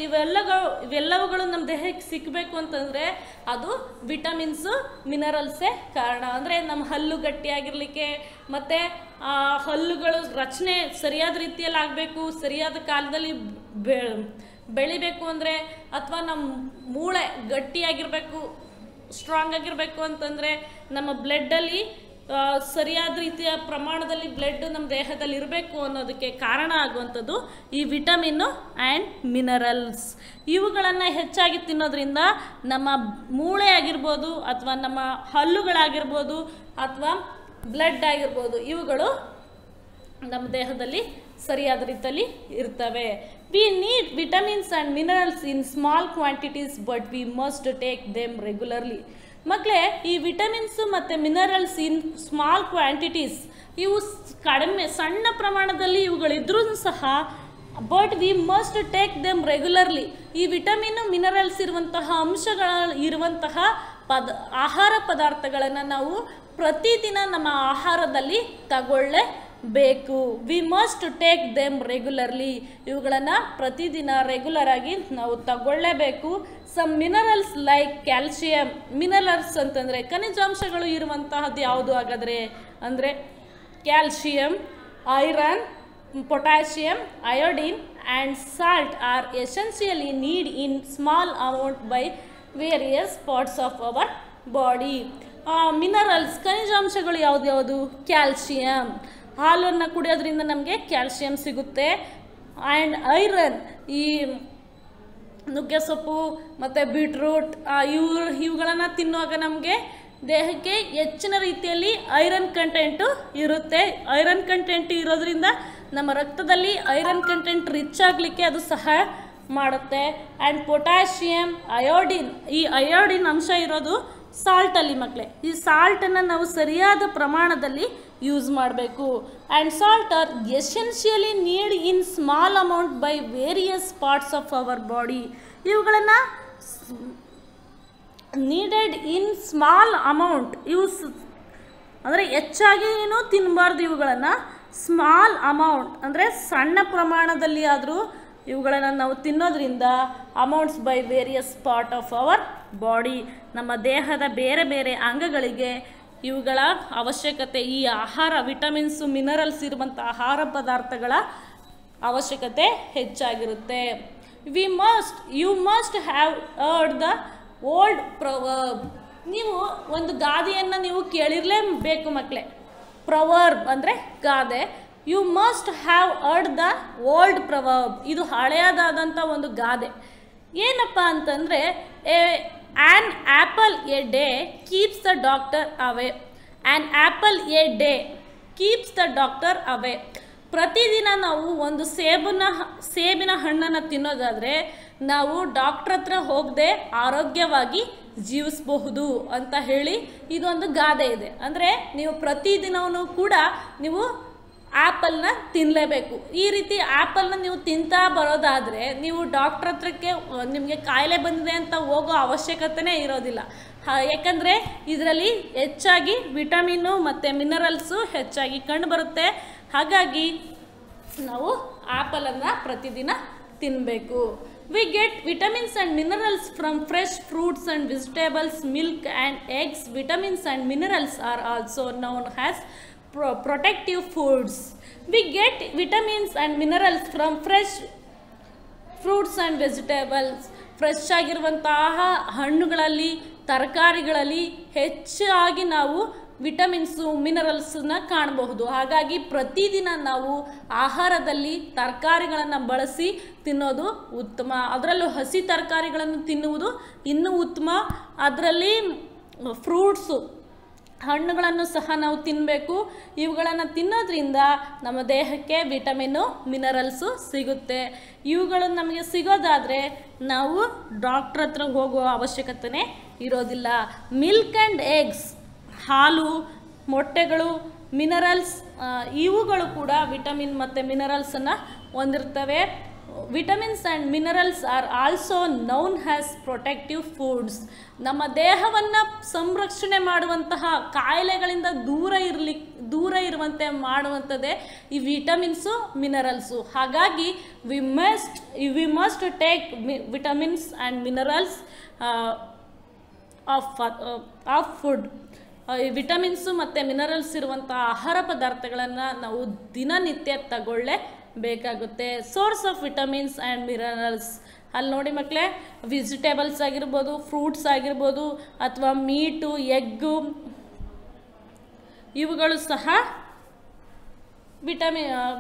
ಇವೆಲ್ಲವುಗಳು ನಮ್ಮ ದೇಹಕ್ಕೆ ಸಿಕ್ಕಬೇಕು ಅಂತಂದರೆ ಅದು ವಿಟಮಿನ್ಸು, ಮಿನರಲ್ಸೇ ಕಾರಣ. ಅಂದರೆ ನಮ್ಮ ಹಲ್ಲು ಗಟ್ಟಿಯಾಗಿರಲಿಕ್ಕೆ ಮತ್ತು ಹಲ್ಲುಗಳು ರಚನೆ ಸರಿಯಾದ ರೀತಿಯಲ್ಲಿ ಆಗಬೇಕು, ಸರಿಯಾದ ಕಾಲದಲ್ಲಿ ಬೆಳಿಬೇಕು ಅಂದರೆ, ಅಥವಾ ನಮ್ಮ ಮೂಳೆ ಗಟ್ಟಿಯಾಗಿರಬೇಕು, ಸ್ಟ್ರಾಂಗ್ ಆಗಿರಬೇಕು ಅಂತಂದರೆ ನಮ್ಮ ಬ್ಲಡ್ಡಲ್ಲಿ ಸರಿಯಾದ ರೀತಿಯ ಪ್ರಮಾಣದಲ್ಲಿ ಬ್ಲಡ್ ನಮ್ಮ ದೇಹದಲ್ಲಿ ಇರಬೇಕು ಅನ್ನೋದಕ್ಕೆ ಕಾರಣ ಆಗುವಂಥದ್ದು ಈ ವಿಟಮಿನ್ನು ಆ್ಯಂಡ್ ಮಿನರಲ್ಸ್. ಇವುಗಳನ್ನು ಹೆಚ್ಚಾಗಿ ತಿನ್ನೋದ್ರಿಂದ ನಮ್ಮ ಮೂಳೆ ಆಗಿರ್ಬೋದು, ಅಥವಾ ನಮ್ಮ ಹಲ್ಲುಗಳಾಗಿರ್ಬೋದು, ಅಥವಾ ಬ್ಲಡ್ ಆಗಿರ್ಬೋದು, ಇವುಗಳು ನಮ್ಮ ದೇಹದಲ್ಲಿ ಸರಿಯಾದ ರೀತಿಯಲ್ಲಿ ಇರ್ತವೆ. We need vitamins and minerals in small quantities, but we must take them regularly. ಮಕ್ಕಳೇ, ಈ ವಿಟಮಿನ್ಸು ಮತ್ತು ಮಿನರಲ್ಸ್ ಇನ್ ಸ್ಮಾಲ್ ಕ್ವಾಂಟಿಟೀಸ್, ಇವು ಕಡಿಮೆ, ಸಣ್ಣ ಪ್ರಮಾಣದಲ್ಲಿ ಇವುಗಳಿದ್ರೂ ಸಹ, but we must take them regularly. ಈ ವಿಟಮಿನ್, ಮಿನರಲ್ಸ್ ಇರುವಂತಹ ಇರುವಂತಹ ಆಹಾರ ಪದಾರ್ಥಗಳನ್ನು ನಾವು ಪ್ರತಿದಿನ ನಮ್ಮ ಆಹಾರದಲ್ಲಿ ತಗೊಳ್ಳೇಬೇಕು. We must take them regularly. ಇವುಗಳನ್ನು ಪ್ರತಿದಿನ ರೆಗ್ಯುಲರ್ ಆಗಿ ನಾವು ತಗೊಳ್ಳೇಬೇಕು. Some minerals like calcium. Minerals ಅಂತಂದರೆ ಖನಿಜಾಂಶಗಳು ಇರುವಂತಹದ್ದು ಯಾವುದು ಹಾಗಾದರೆ ಅಂದರೆ calcium, iron, potassium, iodine and salt are essentially need in small amount by various parts of our body. Minerals, ಖನಿಜಾಂಶಗಳು ಯಾವುದು? ಕ್ಯಾಲ್ಸಿಯಂ. ಹಾಲನ್ನು ಕುಡಿಯೋದ್ರಿಂದ ನಮಗೆ ಕ್ಯಾಲ್ಸಿಯಂ ಸಿಗುತ್ತೆ. ಆ್ಯಂಡ್ ಐರನ್, ಈ ನುಗ್ಗೆ ಸೊಪ್ಪು ಮತ್ತು ಬೀಟ್ರೂಟ್, ಇವುಗಳನ್ನು ತಿನ್ನುವಾಗ ನಮಗೆ ದೇಹಕ್ಕೆ ಹೆಚ್ಚಿನ ರೀತಿಯಲ್ಲಿ ಐರನ್ ಕಂಟೆಂಟು ಇರುತ್ತೆ. ಐರನ್ ಕಂಟೆಂಟ್ ಇರೋದ್ರಿಂದ ನಮ್ಮ ರಕ್ತದಲ್ಲಿ ಐರನ್ ಕಂಟೆಂಟ್ ರಿಚ್ ಆಗಲಿಕ್ಕೆ ಅದು ಸಹಾಯ ಮಾಡುತ್ತೆ. ಆ್ಯಂಡ್ ಪೊಟ್ಯಾಷಿಯಂ, ಅಯೋಡಿನ್, ಈ ಅಯೋಡಿನ್ ಅಂಶ ಇರೋದು ಸಾಲ್ಟಲ್ಲಿ ಮಕ್ಕಳೇ. ಈ ಸಾಲ್ಟನ್ನು ನಾವು ಸರಿಯಾದ ಪ್ರಮಾಣದಲ್ಲಿ ಯೂಸ್ ಮಾಡಬೇಕು. And salt are essentially need in small amount by various parts of our body. ಇವುಗಳನ್ನು ನೀಡೆಡ್ ಇನ್ ಸ್ಮಾಲ್ ಅಮೌಂಟ್, ಅಂದರೆ ಹೆಚ್ಚಾಗಿ ಏನೂ ತಿನ್ನಬಾರ್ದು. ಇವುಗಳನ್ನು ಸ್ಮಾಲ್ ಅಮೌಂಟ್ ಅಂದರೆ ಸಣ್ಣ ಪ್ರಮಾಣದಲ್ಲಿ ಆದರೂ ಇವುಗಳನ್ನು ನಾವು ತಿನ್ನೋದ್ರಿಂದ amounts by various part of our body, ನಮ್ಮ ದೇಹದ ಬೇರೆ ಬೇರೆ ಅಂಗಗಳಿಗೆ ಇವುಗಳ ಅವಶ್ಯಕತೆ, ಈ ಆಹಾರ ವಿಟಮಿನ್ಸು ಮಿನರಲ್ಸ್ ಇರುವಂಥ ಆಹಾರ ಪದಾರ್ಥಗಳ ಅವಶ್ಯಕತೆ ಹೆಚ್ಚಾಗಿರುತ್ತೆ. You must have heard the old proverb. ನೀವು ಒಂದು ಗಾದೆಯನ್ನು ನೀವು ಕೇಳಿರಲೇಬೇಕು ಮಕ್ಕಳೇ. ಪ್ರವರ್ಬ್ ಅಂದರೆ ಗಾದೆ. You must have heard the old proverb. ಇದು ಹಳೆಯದಾದಂಥ ಒಂದು ಗಾದೆ. ಏನಪ್ಪ ಅಂತಂದರೆ, an apple a day keeps the doctor away. An apple a day keeps the doctor away. ಪ್ರತಿದಿನ ನಾವು ಒಂದು ಸೇಬಿನ ಹಣ್ಣನ್ನು ತಿನ್ನೋದಾದರೆ ನಾವು ಡಾಕ್ಟ್ರ್ ಹತ್ರ ಹೋಗದೆ ಆರೋಗ್ಯವಾಗಿ ಜೀವಿಸಬಹುದು ಅಂತ ಹೇಳಿ ಇದೊಂದು ಗಾದೆ ಇದೆ. ಅಂದರೆ ನೀವು ಪ್ರತಿದಿನವೂ ಕೂಡ ನೀವು ಆ್ಯಪಲ್ನ ತಿನ್ನಲೇಬೇಕು. ಈ ರೀತಿ ಆ್ಯಪಲ್ನ ನೀವು ತಿಂತಾ ಬರೋದಾದರೆ ನೀವು ಡಾಕ್ಟ್ರ್ ಹತ್ರಕ್ಕೆ ನಿಮಗೆ ಕಾಯಿಲೆ ಬಂದಿದೆ ಅಂತ ಹೋಗೋ ಅವಶ್ಯಕತೆನೇ ಇರೋದಿಲ್ಲ. ಯಾಕಂದರೆ ಇದರಲ್ಲಿ ಹೆಚ್ಚಾಗಿ ವಿಟಮಿನ್ನು ಮತ್ತು ಮಿನರಲ್ಸು ಹೆಚ್ಚಾಗಿ ಕಂಡುಬರುತ್ತೆ. ಹಾಗಾಗಿ ನಾವು ಆ್ಯಪಲನ್ನು ಪ್ರತಿದಿನ ತಿನ್ನಬೇಕು. We get vitamins and minerals from fresh fruits and vegetables, milk and eggs. Vitamins and minerals are also known as protective foods. We get vitamins and minerals from fresh fruits and vegetables. Fresh ಆಗಿರುವಂತಹ ಹಣ್ಣುಗಳಲ್ಲಿ, ತರಕಾರಿಗಳಲ್ಲಿ ಹೆಚ್ಚಾಗಿ ನಾವು ವಿಟಮಿನ್ಸು, ಮಿನರಲ್ಸನ್ನ ಕಾಣಬಹುದು. ಹಾಗಾಗಿ ಪ್ರತಿದಿನ ನಾವು ಆಹಾರದಲ್ಲಿ ತರಕಾರಿಗಳನ್ನು ಬಳಸಿ ತಿನ್ನೋದು ಉತ್ತಮ. ಅದರಲ್ಲೂ ಹಸಿ ತರಕಾರಿಗಳನ್ನು ತಿನ್ನುವುದು ಇನ್ನೂ ಉತ್ತಮ. ಅದರಲ್ಲಿ ಫ್ರೂಟ್ಸು, ಹಣ್ಣುಗಳನ್ನು ಸಹ ನಾವು ತಿನ್ನಬೇಕು. ಇವುಗಳನ್ನು ತಿನ್ನೋದ್ರಿಂದ ನಮ್ಮ ದೇಹಕ್ಕೆ ವಿಟಮಿನ್ನು, ಮಿನರಲ್ಸು ಸಿಗುತ್ತೆ. ಇವುಗಳು ನಮಗೆ ಸಿಗೋದಾದರೆ ನಾವು ಡಾಕ್ಟ್ರ್ ಹತ್ರ ಹೋಗುವ ಅವಶ್ಯಕತೆನೇ ಇರೋದಿಲ್ಲ. ಮಿಲ್ಕ್ ಆ್ಯಂಡ್ ಎಗ್ಸ್, ಹಾಲು, ಮೊಟ್ಟೆಗಳು, ಮಿನರಲ್ಸ್, ಇವುಗಳು ಕೂಡ ವಿಟಮಿನ್ ಮತ್ತು ಮಿನರಲ್ಸನ್ನು ಹೊಂದಿರ್ತವೆ. Vitamins and minerals are also known as protective foods. ನಮ್ಮ ದೇಹವನ್ನು ಸಂರಕ್ಷಣೆ ಮಾಡುವಂತಹ, ಕಾಯಿಲೆಗಳಿಂದ ದೂರ ಇರುವಂತೆ ಮಾಡುವಂಥದ್ದೇ ಈ ವಿಟಮಿನ್ಸು, ಮಿನರಲ್ಸು. ಹಾಗಾಗಿ we must take vitamins and minerals of food. Vitamins ಮತ್ತು ಮಿನರಲ್ಸ್ ಇರುವಂಥ ಆಹಾರ ಪದಾರ್ಥಗಳನ್ನು ನಾವು ದಿನನಿತ್ಯ ತಗೊಳ್ಳೇಬೇಕಾಗುತ್ತೆ. Source of vitamins and minerals ಅಲ್ಲಿ ನೋಡಿ ಮಕ್ಕಳೇ, ವೆಜಿಟೇಬಲ್ಸ್ ಆಗಿರ್ಬೋದು, ಫ್ರೂಟ್ಸ್ ಆಗಿರ್ಬೋದು, ಅಥವಾ ಮೀಟು, ಎಗ್ಗು, ಇವುಗಳು ಸಹ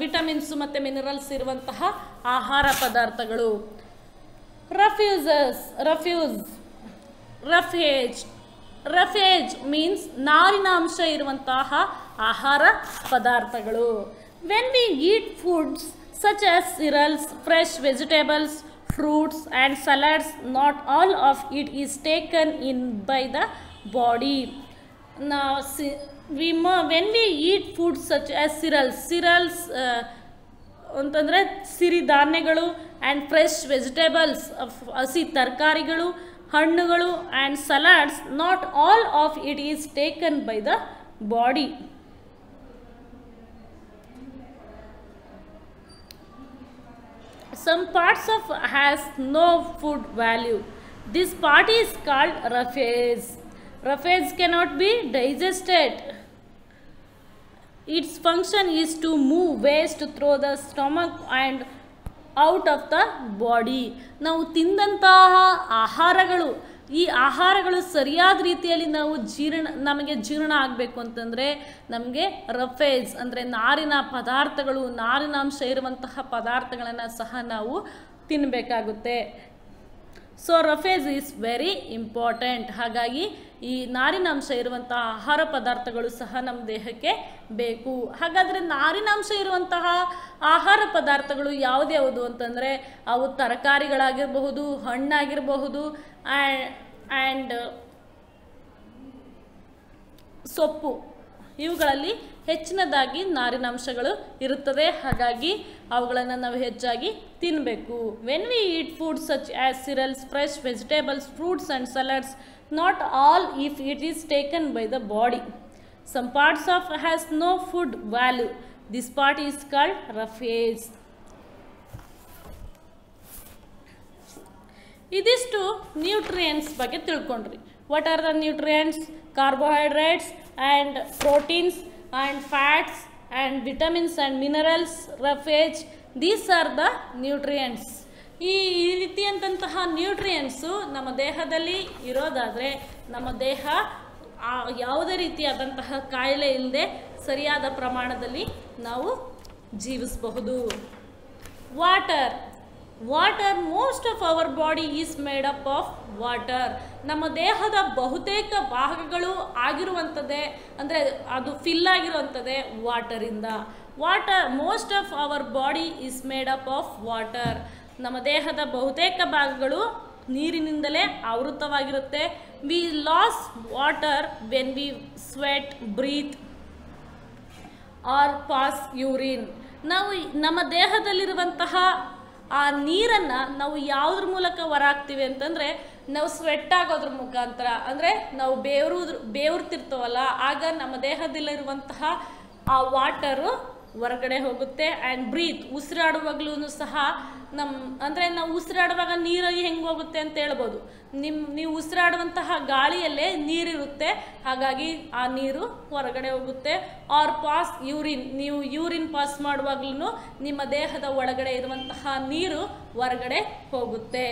ವಿಟಮಿನ್ಸು ಮತ್ತು ಮಿನರಲ್ಸ್ ಇರುವಂತಹ ಆಹಾರ ಪದಾರ್ಥಗಳು. ರಫೇಜ್ ಮೀನ್ಸ್ ನಾರಿನಾಂಶ ಇರುವಂತಹ ಆಹಾರ ಪದಾರ್ಥಗಳು. When we eat foods such as cereals, fresh vegetables, fruits and salads, not all of it is taken in by the body. Now when we eat foods such as cereals ಅಂತಂದರೆ ಸಿರಿಧಾನ್ಯಗಳು, ಆ್ಯಂಡ್ ಫ್ರೆಶ್ ವೆಜಿಟೇಬಲ್ಸ್, ಹಸಿ ತರಕಾರಿಗಳು, ಹಣ್ಣುಗಳು, and salads, not all of it is taken by the body. Some parts of has no food value. This part is called roughage. Roughage cannot be digested. Its function is to move waste through the stomach and out of the body. ನಾವು ತಿಂದಂತಹ ಆಹಾರಗಳು, ಈ ಆಹಾರಗಳು ಸರಿಯಾದ ರೀತಿಯಲ್ಲಿ ನಮಗೆ ಜೀರ್ಣ ಆಗಬೇಕು ಅಂತಂದರೆ ನಮಗೆ ರಫೇಜ್ ಅಂದರೆ ನಾರಿನ ಪದಾರ್ಥಗಳು, ನಾರಿನಾಂಶ ಇರುವಂತಹ ಪದಾರ್ಥಗಳನ್ನು ಸಹ ನಾವು ತಿನ್ನಬೇಕಾಗುತ್ತೆ. So roughage is very important. ಹಾಗಾಗಿ ಈ ನಾರಿನಾಂಶ ಇರುವಂತಹ ಆಹಾರ ಪದಾರ್ಥಗಳು ಸಹ ನಮ್ಮ ದೇಹಕ್ಕೆ ಬೇಕು. ಹಾಗಾದರೆ ನಾರಿನಾಂಶ ಇರುವಂತಹ ಆಹಾರ ಪದಾರ್ಥಗಳು ಯಾವುದ್ಯಾವುದು ಅಂತಂದರೆ ಅವು ತರಕಾರಿಗಳಾಗಿರಬಹುದು, ಹಣ್ಣಾಗಿರಬಹುದು, ಆ್ಯಂಡ್ ಸೊಪ್ಪು, ಇವುಗಳಲ್ಲಿ ಹೆಚ್ಚಿನದಾಗಿ ನಾರಿನಾಂಶಗಳು ಇರುತ್ತದೆ. ಹಾಗಾಗಿ ಅವುಗಳನ್ನು ನಾವು ಹೆಚ್ಚಾಗಿ ತಿನ್ನಬೇಕು. When we eat food such as cereals, fresh vegetables, fruits and salads, not all if it is taken by the body. Some parts of has no food value. This part is called roughage. ಇದಿಷ್ಟು ನ್ಯೂಟ್ರಿಯೆಂಟ್ಸ್ ಬಗ್ಗೆ ತಿಳ್ಕೊಂಡ್ರಿ. What are the nutrients? Carbohydrates and proteins and fats and vitamins and minerals, roughage, these are the nutrients. ಈ ರೀತಿಯಂತಹ ನ್ಯೂಟ್ರಿಯೆಂಟ್ಸು ನಮ್ಮ ದೇಹದಲ್ಲಿ ಇರೋದಾದರೆ ನಮ್ಮ ದೇಹ ಯಾವುದೇ ರೀತಿಯಾದಂತಹ ಕಾಯಿಲೆ ಇಲ್ಲದೆ ಸರಿಯಾದ ಪ್ರಮಾಣದಲ್ಲಿ ನಾವು ಜೀವಿಸಬಹುದು. Water most of our body is made up of water. ನಮ್ಮ ದೇಹದ ಬಹುತೇಕ ಭಾಗಗಳು ಆಗಿರುವಂಥದ್ದೇ, ಅಂದರೆ ಅದು ಫಿಲ್ ಆಗಿರುವಂಥದ್ದೇ ವಾಟರಿಂದ. Most of our body is made up of water. ನಮ್ಮ ದೇಹದ ಬಹುತೇಕ ಭಾಗಗಳು ನೀರಿನಿಂದಲೇ ಆವೃತವಾಗಿರುತ್ತೆ. We lose water when we sweat, breathe. Or pass urine. ನಾವು ನಮ್ಮ ದೇಹದಲ್ಲಿರುವಂತಹ ಆ ನೀರನ್ನು ನಾವು ಯಾವುದ್ರ ಮೂಲಕ ಹೊರಾಕ್ತೀವಿ ಅಂತಂದರೆ ನಾವು ಸ್ವೆಟ್ ಆಗೋದ್ರ ಮುಖಾಂತರ, ಅಂದರೆ ನಾವು ಬೇವ್ರತಿರ್ತವಲ್ಲ, ಆಗ ನಮ್ಮ ದೇಹದಲ್ಲಿರುವಂತಹ ಆ ವಾಟರು ಹೊರಗಡೆ ಹೋಗುತ್ತೆ. ಆ್ಯಂಡ್ ಬ್ರೀತ್, ಉಸಿರಾಡುವಾಗ್ಲೂ ಸಹ ಅಂದರೆ ನಾವು ಉಸಿರಾಡುವಾಗ ನೀರು ಹೆಂಗೆ ಹೋಗುತ್ತೆ ಅಂತ ಹೇಳ್ಬೋದು. ನೀವು ಉಸಿರಾಡುವಂತಹ ಗಾಳಿಯಲ್ಲೇ ನೀರಿರುತ್ತೆ, ಹಾಗಾಗಿ ಆ ನೀರು ಹೊರಗಡೆ ಹೋಗುತ್ತೆ. ಆರ್ ಪಾಸ್ ಯೂರಿನ್, ನೀವು ಯೂರಿನ್ ಪಾಸ್ ಮಾಡುವಾಗ್ಲೂ ನಿಮ್ಮ ದೇಹದ ಒಳಗಡೆ ಇರುವಂತಹ ನೀರು ಹೊರಗಡೆ ಹೋಗುತ್ತೆ.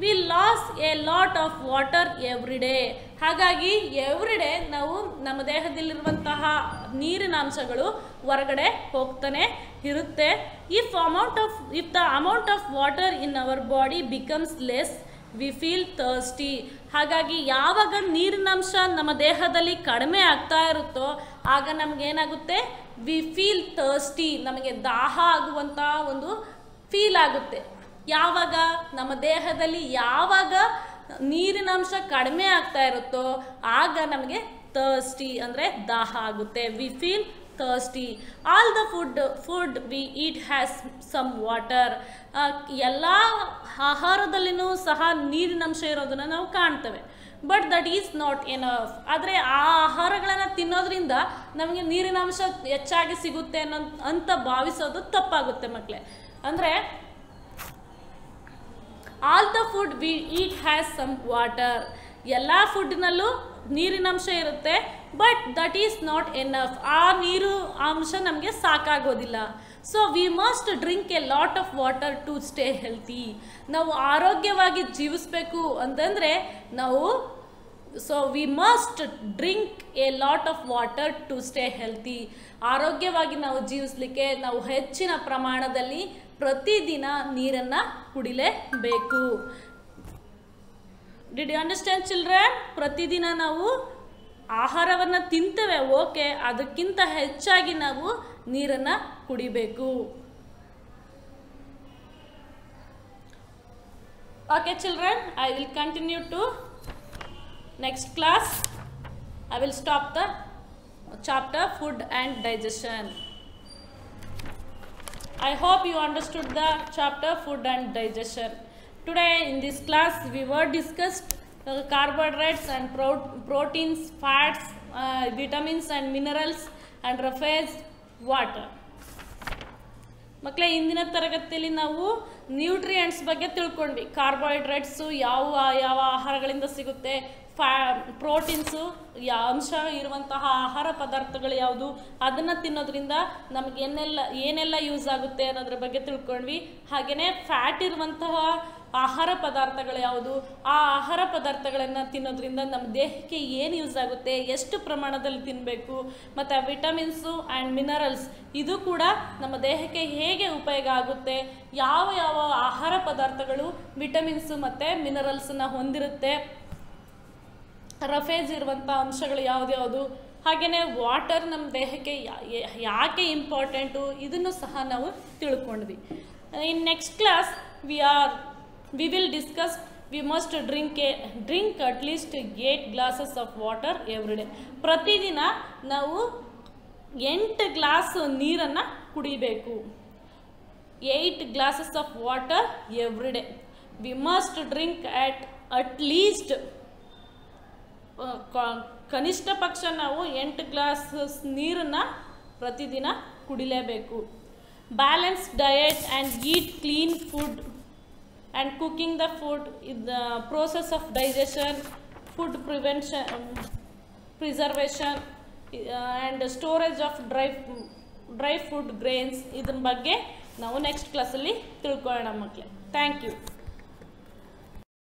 We lose a lot of water every day. ಹಾಗಾಗಿ ಎವ್ರಿ ಡೇ ನಾವು ನಮ್ಮ ದೇಹದಲ್ಲಿರುವಂತಹ ನೀರಿನ ಅಂಶಗಳು ಹೊರಗಡೆ ಹೋಗ್ತಾನೆ ಇರುತ್ತೆ. If the amount of water in our body becomes less we feel thirsty. ಹಾಗಾಗಿ ಯಾವಾಗ ನೀರಿನಂಶ ನಮ್ಮ ದೇಹದಲ್ಲಿ ಕಡಿಮೆ ಆಗ್ತಾ ಇರುತ್ತೋ ಆಗ ನಮಗೇನಾಗುತ್ತೆ, ವಿ ಫೀಲ್ ಥರ್ಸ್ಟಿ, ನಮಗೆ ದಾಹ ಆಗುವಂಥ ಒಂದು ಫೀಲ್ ಆಗುತ್ತೆ. ಯಾವಾಗ ನಮ್ಮ ದೇಹದಲ್ಲಿ ಯಾವಾಗ ನೀರಿನಂಶ ಕಡಿಮೆ ಆಗ್ತಾ ಇರುತ್ತೋ ಆಗ ನಮಗೆ ಥರ್ಸ್ಟಿ ಅಂದರೆ ದಾಹ ಆಗುತ್ತೆ. We feel thirsty. All the food we eat has some water. ಎಲ್ಲ ಆಹಾರದಲ್ಲಿನೂ ಸಹ ನೀರಿನಂಶ ಇರೋದನ್ನು ನಾವು ಕಾಣ್ತೇವೆ. But that is not enough. ಆದರೆ ಆ ಆಹಾರಗಳನ್ನು ತಿನ್ನೋದ್ರಿಂದ ನಮಗೆ ನೀರಿನಂಶ ಹೆಚ್ಚಾಗಿ ಸಿಗುತ್ತೆ ಅಂತ ಭಾವಿಸೋದು ತಪ್ಪಾಗುತ್ತೆ ಮಕ್ಕಳೇ. ಅಂದರೆ all the food we eat has some water. ಎಲ್ಲ ಫುಡ್ನಲ್ಲೂ ನೀರಿನಂಶ ಇರುತ್ತೆ, but that is not enough. ಆ ನೀರು ಅಂಶ ನಮಗೆ ಸಾಕಾಗೋದಿಲ್ಲ. So we must drink a lot of water to stay healthy. ನಾವು ಆರೋಗ್ಯವಾಗಿ ಜೀವಿಸಬೇಕು ಅಂತಂದರೆ we must drink a lot of water to stay healthy. ಆರೋಗ್ಯವಾಗಿ ನಾವು ಜೀವಿಸಲಿಕ್ಕೆ ನಾವು ಹೆಚ್ಚಿನ ಪ್ರಮಾಣದಲ್ಲಿ ಪ್ರತಿದಿನ ನೀರನ್ನು ಕುಡಿಲೇಬೇಕು. Did you understand children? ಪ್ರತಿದಿನ ನಾವು ಆಹಾರವನ್ನು ತಿಂತೇವೆ, ಓಕೆ, ಅದಕ್ಕಿಂತ ಹೆಚ್ಚಾಗಿ ನಾವು ನೀರನ್ನು ಕುಡಿಬೇಕು. Okay children, I will continue to next class. I will stop the chapter food and digestion. I hope you understood the chapter food and digestion. Today in this class we were discussed carbohydrates and proteins, fats, vitamins and minerals and roughage water. ಮಕ್ಕಳೇ, ಇಂದಿನ ತರಗತಿಯಲ್ಲಿ ನಾವು ನ್ಯೂಟ್ರಿಯೆಂಟ್ಸ್ ಬಗ್ಗೆ ತಿಳ್ಕೊಂಡ್ವಿ. ಕಾರ್ಬೋಹೈಡ್ರೇಟ್ಸು ಯಾವ ಆಹಾರಗಳಿಂದ ಸಿಗುತ್ತೆ, ಪ್ರೋಟೀನ್ಸು ಅಂಶ ಇರುವಂತಹ ಆಹಾರ ಪದಾರ್ಥಗಳು ಯಾವುದು, ಅದನ್ನು ತಿನ್ನೋದ್ರಿಂದ ನಮಗೆ ಏನೆಲ್ಲ ಯೂಸ್ ಆಗುತ್ತೆ ಅನ್ನೋದ್ರ ಬಗ್ಗೆ ತಿಳ್ಕೊಂಡ್ವಿ. ಹಾಗೆಯೇ ಫ್ಯಾಟ್ ಇರುವಂತಹ ಆಹಾರ ಪದಾರ್ಥಗಳು ಯಾವುದು, ಆ ಆಹಾರ ಪದಾರ್ಥಗಳನ್ನು ತಿನ್ನೋದ್ರಿಂದ ನಮ್ಮ ದೇಹಕ್ಕೆ ಏನು ಯೂಸ್ ಆಗುತ್ತೆ, ಎಷ್ಟು ಪ್ರಮಾಣದಲ್ಲಿ ತಿನ್ನಬೇಕು, ಮತ್ತು ವಿಟಮಿನ್ಸು ಆ್ಯಂಡ್ ಮಿನರಲ್ಸ್ ಇದು ಕೂಡ ನಮ್ಮ ದೇಹಕ್ಕೆ ಹೇಗೆ ಉಪಯೋಗ ಆಗುತ್ತೆ, ಯಾವ ಆಹಾರ ಪದಾರ್ಥಗಳು ವಿಟಮಿನ್ಸು ಮತ್ತು ಮಿನರಲ್ಸನ್ನು ಹೊಂದಿರುತ್ತೆ, ರಫೇಜ್ ಇರುವಂಥ ಅಂಶಗಳು ಯಾವ್ದು, ಹಾಗೆಯೇ ವಾಟರ್ ನಮ್ಮ ದೇಹಕ್ಕೆ ಯಾಕೆ ಇಂಪಾರ್ಟೆಂಟು, ಇದನ್ನು ಸಹ ನಾವು ತಿಳ್ಕೊಂಡ್ವಿ. In next class we will discuss we must drink at least 8 glasses of water every day. ಪ್ರತಿದಿನ ನಾವು 8 ಗ್ಲಾಸ್ ನೀರನ್ನು ಕುಡಿಬೇಕು. 8 glasses of water every day. We must drink at least ಕನಿಷ್ಠ ಪಕ್ಷ ನಾವು 8 ಗ್ಲಾಸ್ ನೀರನ್ನು ಪ್ರತಿದಿನ ಕುಡಿಲೇಬೇಕು. Balance diet and eat clean food and cooking the food in the process of digestion, food preservation and storage of dry food grains. ಇದರ ಬಗ್ಗೆ ನಾವು ನೆಕ್ಸ್ಟ್ ಕ್ಲಾಸಲ್ಲಿ ತಿಳ್ಕೊಳ್ಳೋಣ ಮಕ್ಕಳೇ. Thank you.